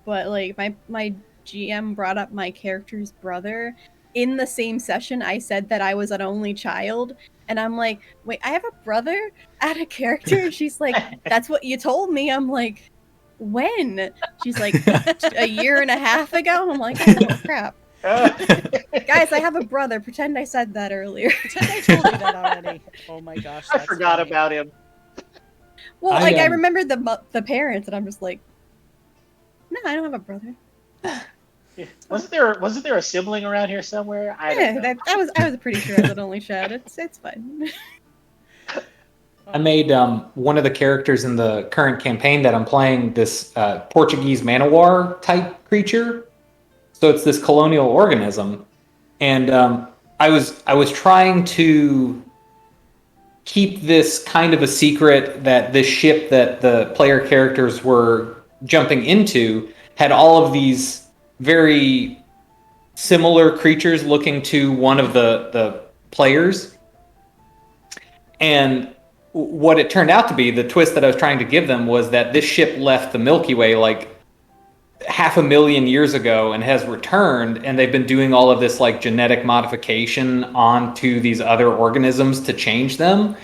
but like my GM brought up my character's brother. In the same session, I said that I was an only child, and I'm like, wait, I have a brother? Add a character? And she's like, that's what you told me. I'm like, when? She's like, a year and a half ago? I'm like, oh, crap. Guys, I have a brother. Pretend I said that earlier. Pretend I told you that already. Oh my gosh, I that's forgot funny. about him. Well, I, like, I um, remembered the parents, and I'm just like, no, I don't have a brother. Wasn't there a sibling around here somewhere? I Yeah, don't know. I was pretty sure I was an only child. It's fine. I made one of the characters in the current campaign that I'm playing this Portuguese man-o-war type creature. So it's this colonial organism, and I was trying to keep this kind of a secret that this ship that the player characters were jumping into had all of these very similar creatures looking to one of the players. And what it turned out to be, the twist that I was trying to give them, was that this ship left the Milky Way like 500,000 years ago and has returned, and they've been doing all of this like genetic modification onto these other organisms to change them.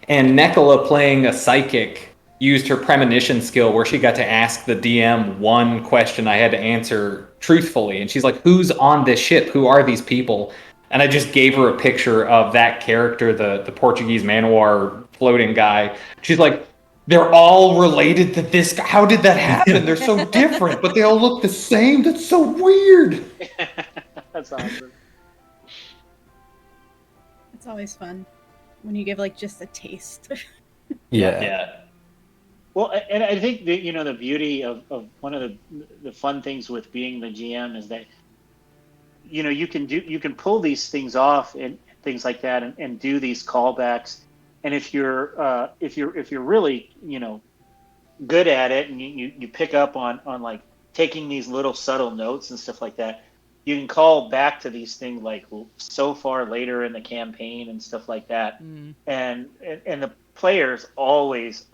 And Nicola, playing a psychic, used her premonition skill where she got to ask the DM one question I had to answer truthfully. And she's like, who's on this ship? Who are these people? And I just gave her a picture of that character, the Portuguese man-o-war floating guy. She's like, they're all related to this guy. How did that happen? They're so different, but they all look the same. That's so weird. That's awesome. It's always fun when you give like just a taste. Yeah. Well, and I think that, the beauty of one of the fun things with being the GM is that you can pull these things off and things like that and do these callbacks. And if you're really good at it, and you pick up on like taking these little subtle notes and stuff like that, you can call back to these things like so far later in the campaign and stuff like that. And the players always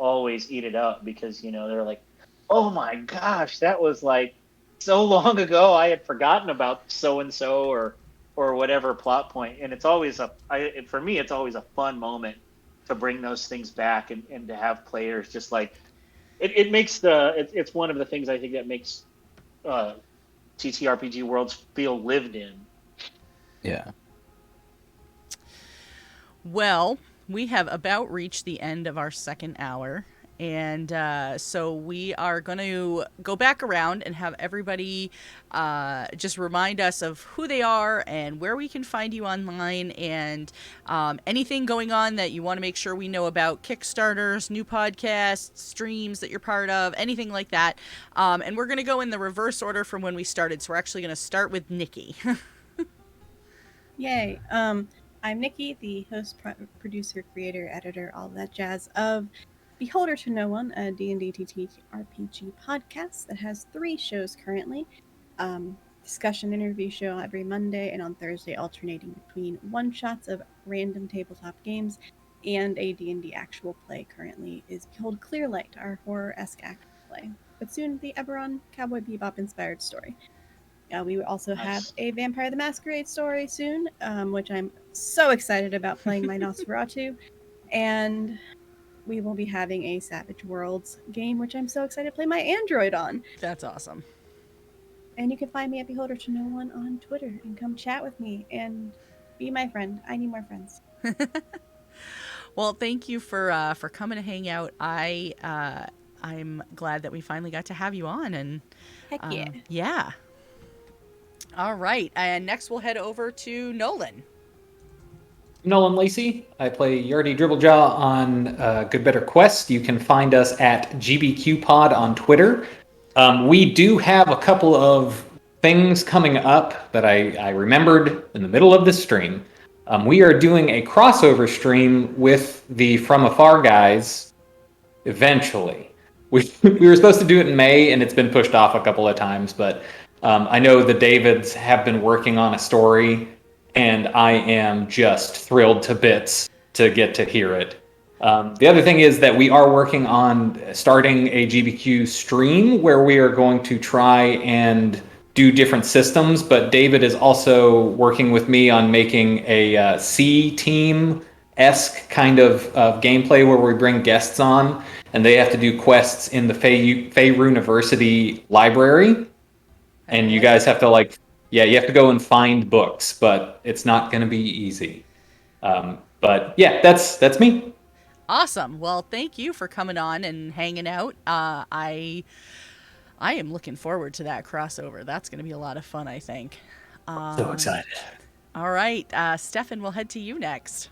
eat it up, because they're like, oh my gosh, that was like so long ago, I had forgotten about so and so or whatever plot point. And it's always for me it's always a fun moment to bring those things back and to have players just like it makes it's one of the things I think that makes TTRPG worlds feel lived in. Yeah. Well, we have about reached the end of our second hour. And so we are going to go back around and have everybody just remind us of who they are and where we can find you online, and anything going on that you want to make sure we know about: Kickstarters, new podcasts, streams that you're part of, anything like that. And we're going to go in the reverse order from when we started. So we're actually going to start with Nikki. Yay. I'm Nikki, the host, producer, creator, editor, all that jazz of Beholder to No One, a D&D TTRPG podcast that has 3 shows currently. Discussion interview show every Monday, and on Thursday alternating between one-shots of random tabletop games and a D&D actual play. Currently is Behold Clearlight, our horror-esque action play, but soon the Eberron Cowboy Bebop inspired story. We will also have a Vampire the Masquerade story soon, which I'm so excited about playing my Nosferatu. And we will be having a Savage Worlds game, which I'm so excited to play my android on. That's awesome. And you can find me at Beholder to No One on Twitter and come chat with me and be my friend. I need more friends. Well, thank you for coming to hang out. I'm glad that we finally got to have you on. And Heck yeah. Yeah. All right. And next we'll head over to Nolan. Nolan Lacey. I play Yardy Dribblejaw on Good Better Quest. You can find us at GBQPod on Twitter. We do have a couple of things coming up that I remembered in the middle of this stream. We are doing a crossover stream with the From Afar guys eventually. We were supposed to do it in May, and it's been pushed off a couple of times, but I know the Davids have been working on a story, and I am just thrilled to bits to get to hear it. The other thing is that we are working on starting a GBQ stream where we are going to try and do different systems, but David is also working with me on making a C team esque kind of gameplay where we bring guests on and they have to do quests in the Faerun University library, and you guys have to you have to go and find books, but it's not going to be easy. But yeah, that's me. Awesome. Well, thank you for coming on and hanging out. I am looking forward to that crossover. That's going to be a lot of fun, I think. So excited. All right, Stefan, we'll head to you next.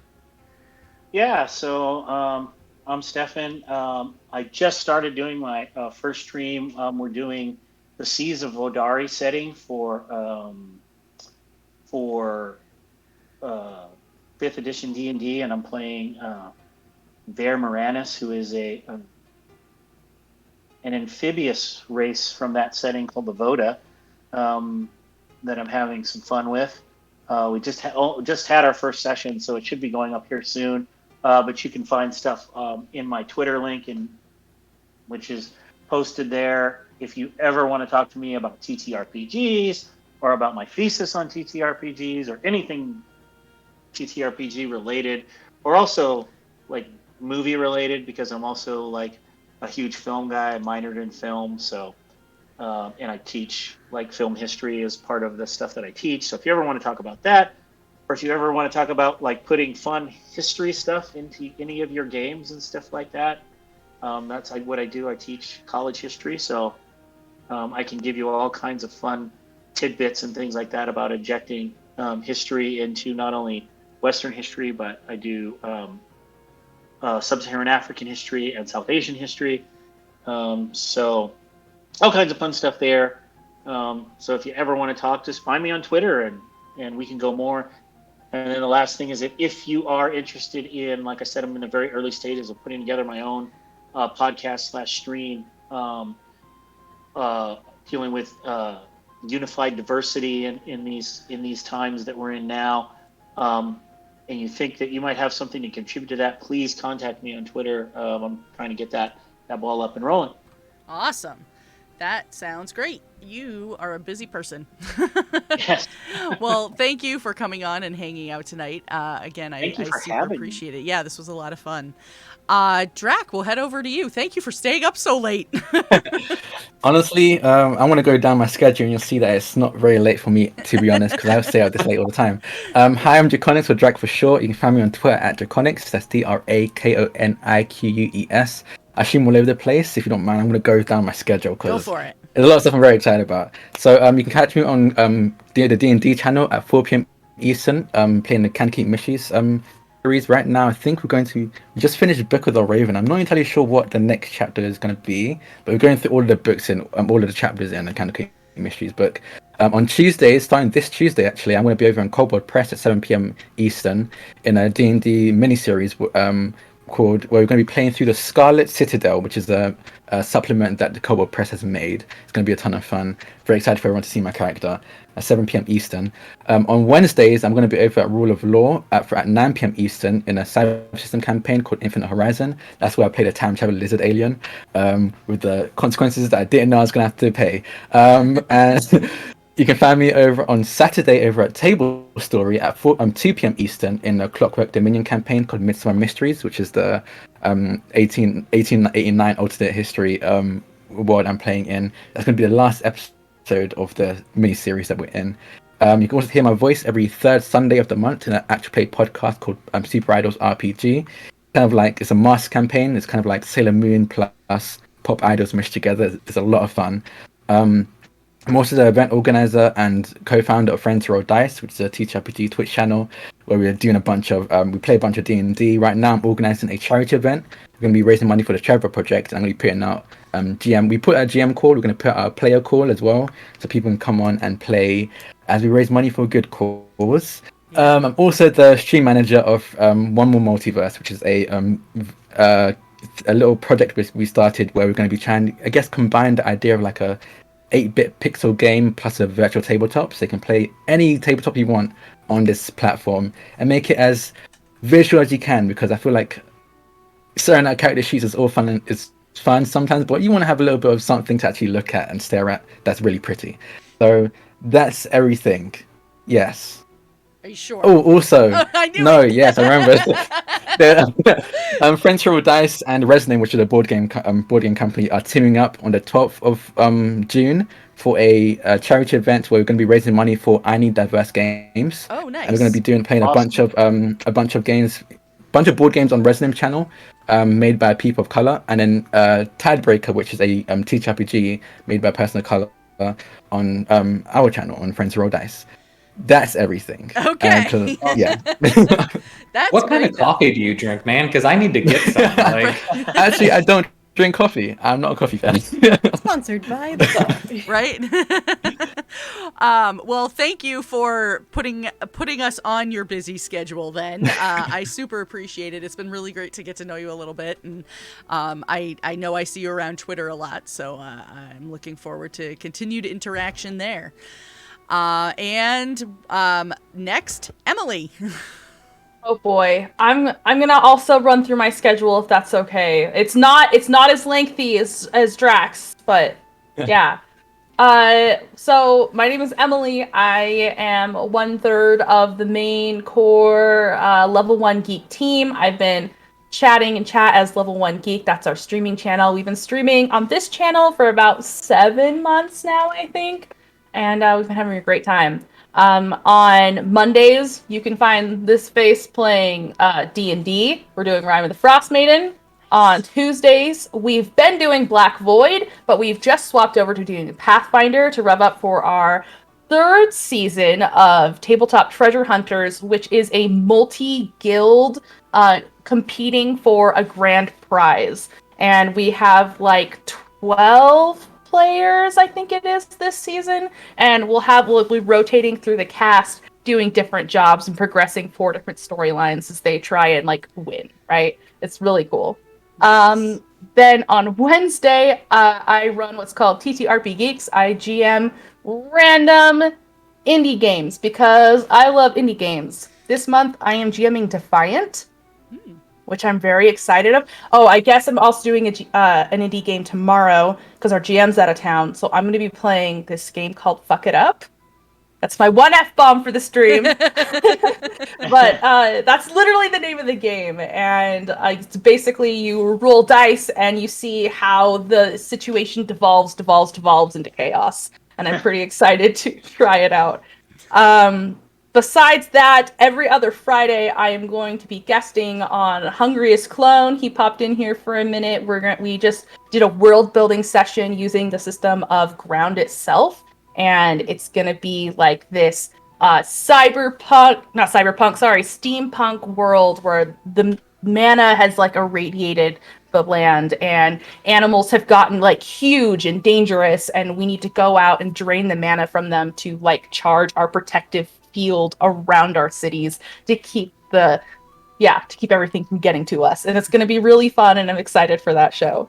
Yeah, so I'm Stefan. I just started doing my first stream. We're doing the Seas of Vodari setting for 5th edition D&D, and I'm playing Ver Moranis, who is an amphibious race from that setting called the Voda, that I'm having some fun with. We just had our first session, so it should be going up here soon. But you can find stuff in my Twitter link, which is posted there. If you ever want to talk to me about TTRPGs or about my thesis on TTRPGs or anything TTRPG related, or also like movie related, because I'm also like a huge film guy. I minored in film, so and I teach like film history as part of the stuff that I teach. So if you ever want to talk about that, or if you ever want to talk about like putting fun history stuff into any of your games and stuff like that, that's what I do. I teach college history, so I can give you all kinds of fun tidbits and things like that about injecting history into not only Western history, but I do Sub-Saharan African history and South Asian history. So all kinds of fun stuff there. So if you ever want to talk, just find me on Twitter and we can go more. And then the last thing is that if you are interested in, like I said, I'm in the very early stages of putting together my own podcast/stream dealing with unified diversity in these times that we're in now. And you think that you might have something to contribute to that, please contact me on Twitter. I'm trying to get that ball up and rolling. Awesome. That sounds great. You are a busy person. Yes. Well, thank you for coming on and hanging out tonight. Again, I super appreciate it. Yeah, this was a lot of fun. Drak, we'll head over to you. Thank you for staying up so late. Honestly, I want to go down my schedule and you'll see that it's not very late for me, to be honest, because I stay out this late all the time. Hi, I'm Draconics, or Drak for short. You can find me on Twitter at Draconics. That's DRAKONIQUES. I stream all over the place. If you don't mind, I'm going to go down my schedule because there's a lot of stuff I'm very excited about. So you can catch me on the D&D channel at 4 p.m. Eastern, playing the Can Keep Mishies series right now. I think we just finished Book of the Raven. I'm not entirely sure what the next chapter is going to be, but we're going through all of the books and all of the chapters in the Can Keep Mishies book. On Tuesdays, starting this Tuesday actually, I'm going to be over on Kobold Press at 7 p.m. Eastern in a D&D miniseries where we're going to be playing through the Scarlet Citadel, which is a supplement that the Kobold Press has made. It's going to be a ton of fun. Very excited for everyone to see my character at 7 p.m. Eastern. On Wednesdays, I'm going to be over at Rule of Law at 9 p.m. Eastern in a cyber system campaign called Infinite Horizon. That's where I play the time travel lizard alien with the consequences that I didn't know I was going to have to pay. And you can find me over on Saturday over at Table Story at 2 p.m. Eastern in the Clockwork Dominion campaign called Midsummer Mysteries, which is the 1889 alternate history world I'm playing in. That's going to be the last episode of the mini-series that we're in. You can also hear my voice every third Sunday of the month in an actual play podcast called Super Idols RPG. Kind of like, it's a mask campaign. It's kind of like Sailor Moon plus pop idols meshed together. It's a lot of fun. I'm also the event organizer and co-founder of Friends Roll Dice, which is a TTRPG Twitch channel where we're doing a bunch of, we play a bunch of D&D. Right now I'm organizing a charity event. We're going to be raising money for the Trevor Project, and I'm going to be putting out GM. We put a GM call, we're going to put out a player call as well, so people can come on and play as we raise money for a good cause. I'm also the stream manager of One More Multiverse, which is a little project we started where we're going to be trying, I guess, combine the idea of like a 8-bit pixel game plus a virtual tabletop, so you can play any tabletop you want on this platform and make it as visual as you can, because I feel like certain character sheets is all fun and it's fun sometimes, but you want to have a little bit of something to actually look at and stare at that's really pretty. So that's everything. Yes. Are you sure? Oh, also, I knew no, it. yes, I remember. Friends Roll Dice and Resonate, which is a board game company, are teaming up on the 12th of June for a charity event where we're going to be raising money for I Need Diverse Games. Oh, nice. And we're going to be playing Awesome. a bunch of games, bunch of board games on Resonate channel, made by people of color, and then Tidebreaker, which is a TTRPG made by a person of color on our channel on Friends Roll Dice. That's everything. Okay. Yeah. That's What kind great, of coffee do you drink, man? Because I need to get some. Like, Actually, I don't drink coffee. I'm not a coffee fan. Sponsored by the coffee. right? Well, thank you for putting us on your busy schedule then. I super appreciate it. It's been really great to get to know you a little bit. And I know I see you around Twitter a lot, so I'm looking forward to continued interaction there. Next, Emily. Oh boy, I'm gonna also run through my schedule if that's okay. It's not as lengthy as Drax, but yeah. So my name is Emily. I am 1/3 of the main core Level 1 Geek team. I've been chatting in chat as Level 1 Geek. That's our streaming channel. We've been streaming on this channel for about 7 months now, I think, and we've been having a great time. On Mondays, you can find this face playing D&D. We're doing Rime of the Frost Maiden. On Tuesdays, we've been doing Black Void, but we've just swapped over to doing Pathfinder to rev up for our 3rd season of Tabletop Treasure Hunters, which is a multi-guild competing for a grand prize. And we have like 12 players, I think it is, this season, and we'll be rotating through the cast, doing different jobs and progressing 4 different storylines as they try and like win. Right? It's really cool. Then on Wednesday, I run what's called TTRP Geeks. I GM random indie games because I love indie games. This month, I am GMing Defiant, which I'm very excited of. Oh, I guess I'm also doing an indie game tomorrow because our GM's out of town. So I'm going to be playing this game called Fuck It Up. That's my one F-bomb for the stream. But that's literally the name of the game. And it's basically you roll dice and you see how the situation devolves into chaos. And I'm pretty excited to try it out. Besides that, every other Friday, I am going to be guesting on Hungriest Clone. He popped in here for a minute. We just did a world building session using the system of Ground itself. And it's going to be like this steampunk world where the mana has like irradiated the land and animals have gotten like huge and dangerous, and we need to go out and drain the mana from them to like charge our protective field around our cities to keep everything from getting to us. And it's going to be really fun, and I'm excited for that show.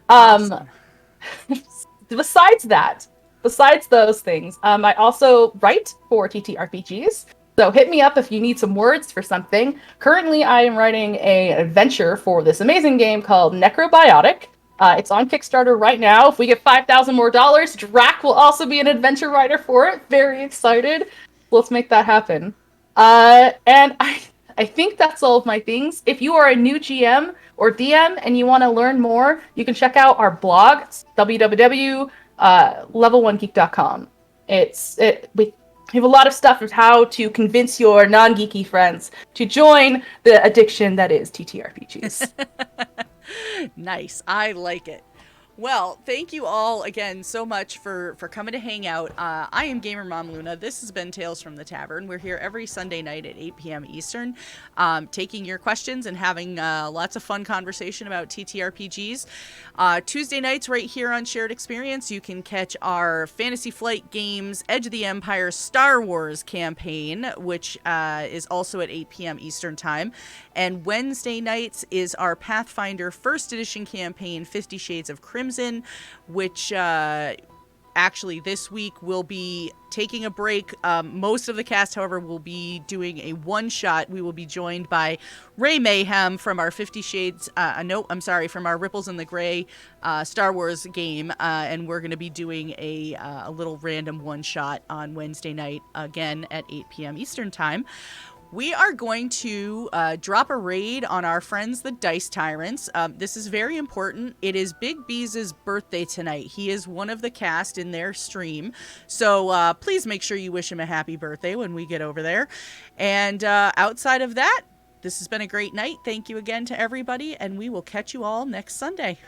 Awesome. Besides those things, I also write for TTRPGs. So hit me up if you need some words for something. Currently, I am writing an adventure for this amazing game called Necrobiotic. It's on Kickstarter right now. If we get $5,000 more, Drak will also be an adventure writer for it. Very excited. Let's make that happen. And I think that's all of my things. If you are a new GM or DM and you want to learn more, you can check out our blog. It's www.level1geek.com. We have a lot of stuff of how to convince your non-geeky friends to join the addiction that is TTRPGs. Nice. I like it. Well, thank you all again so much for coming to hang out. I am GamerMomLuna. This has been Tales from the Tavern. We're here every Sunday night at 8 p.m. Eastern, taking your questions and having lots of fun conversation about TTRPGs. Tuesday nights right here on Shared Experience, you can catch our Fantasy Flight Games Edge of the Empire Star Wars campaign, which is also at 8 p.m. Eastern Time. And Wednesday nights is our Pathfinder First Edition campaign, 50 Shades of Crimson, which actually this week we'll be taking a break. Most of the cast, however, will be doing a one-shot. We will be joined by Ray Mayhem from our 50 Shades, from our Ripples in the Gray Star Wars game, and we're going to be doing a little random one-shot on Wednesday night, again at 8 p.m. Eastern Time. We are going to drop a raid on our friends, the Dice Tyrants. This is very important. It is Big B's birthday tonight. He is one of the cast in their stream. So please make sure you wish him a happy birthday when we get over there. And outside of that, this has been a great night. Thank you again to everybody, and we will catch you all next Sunday.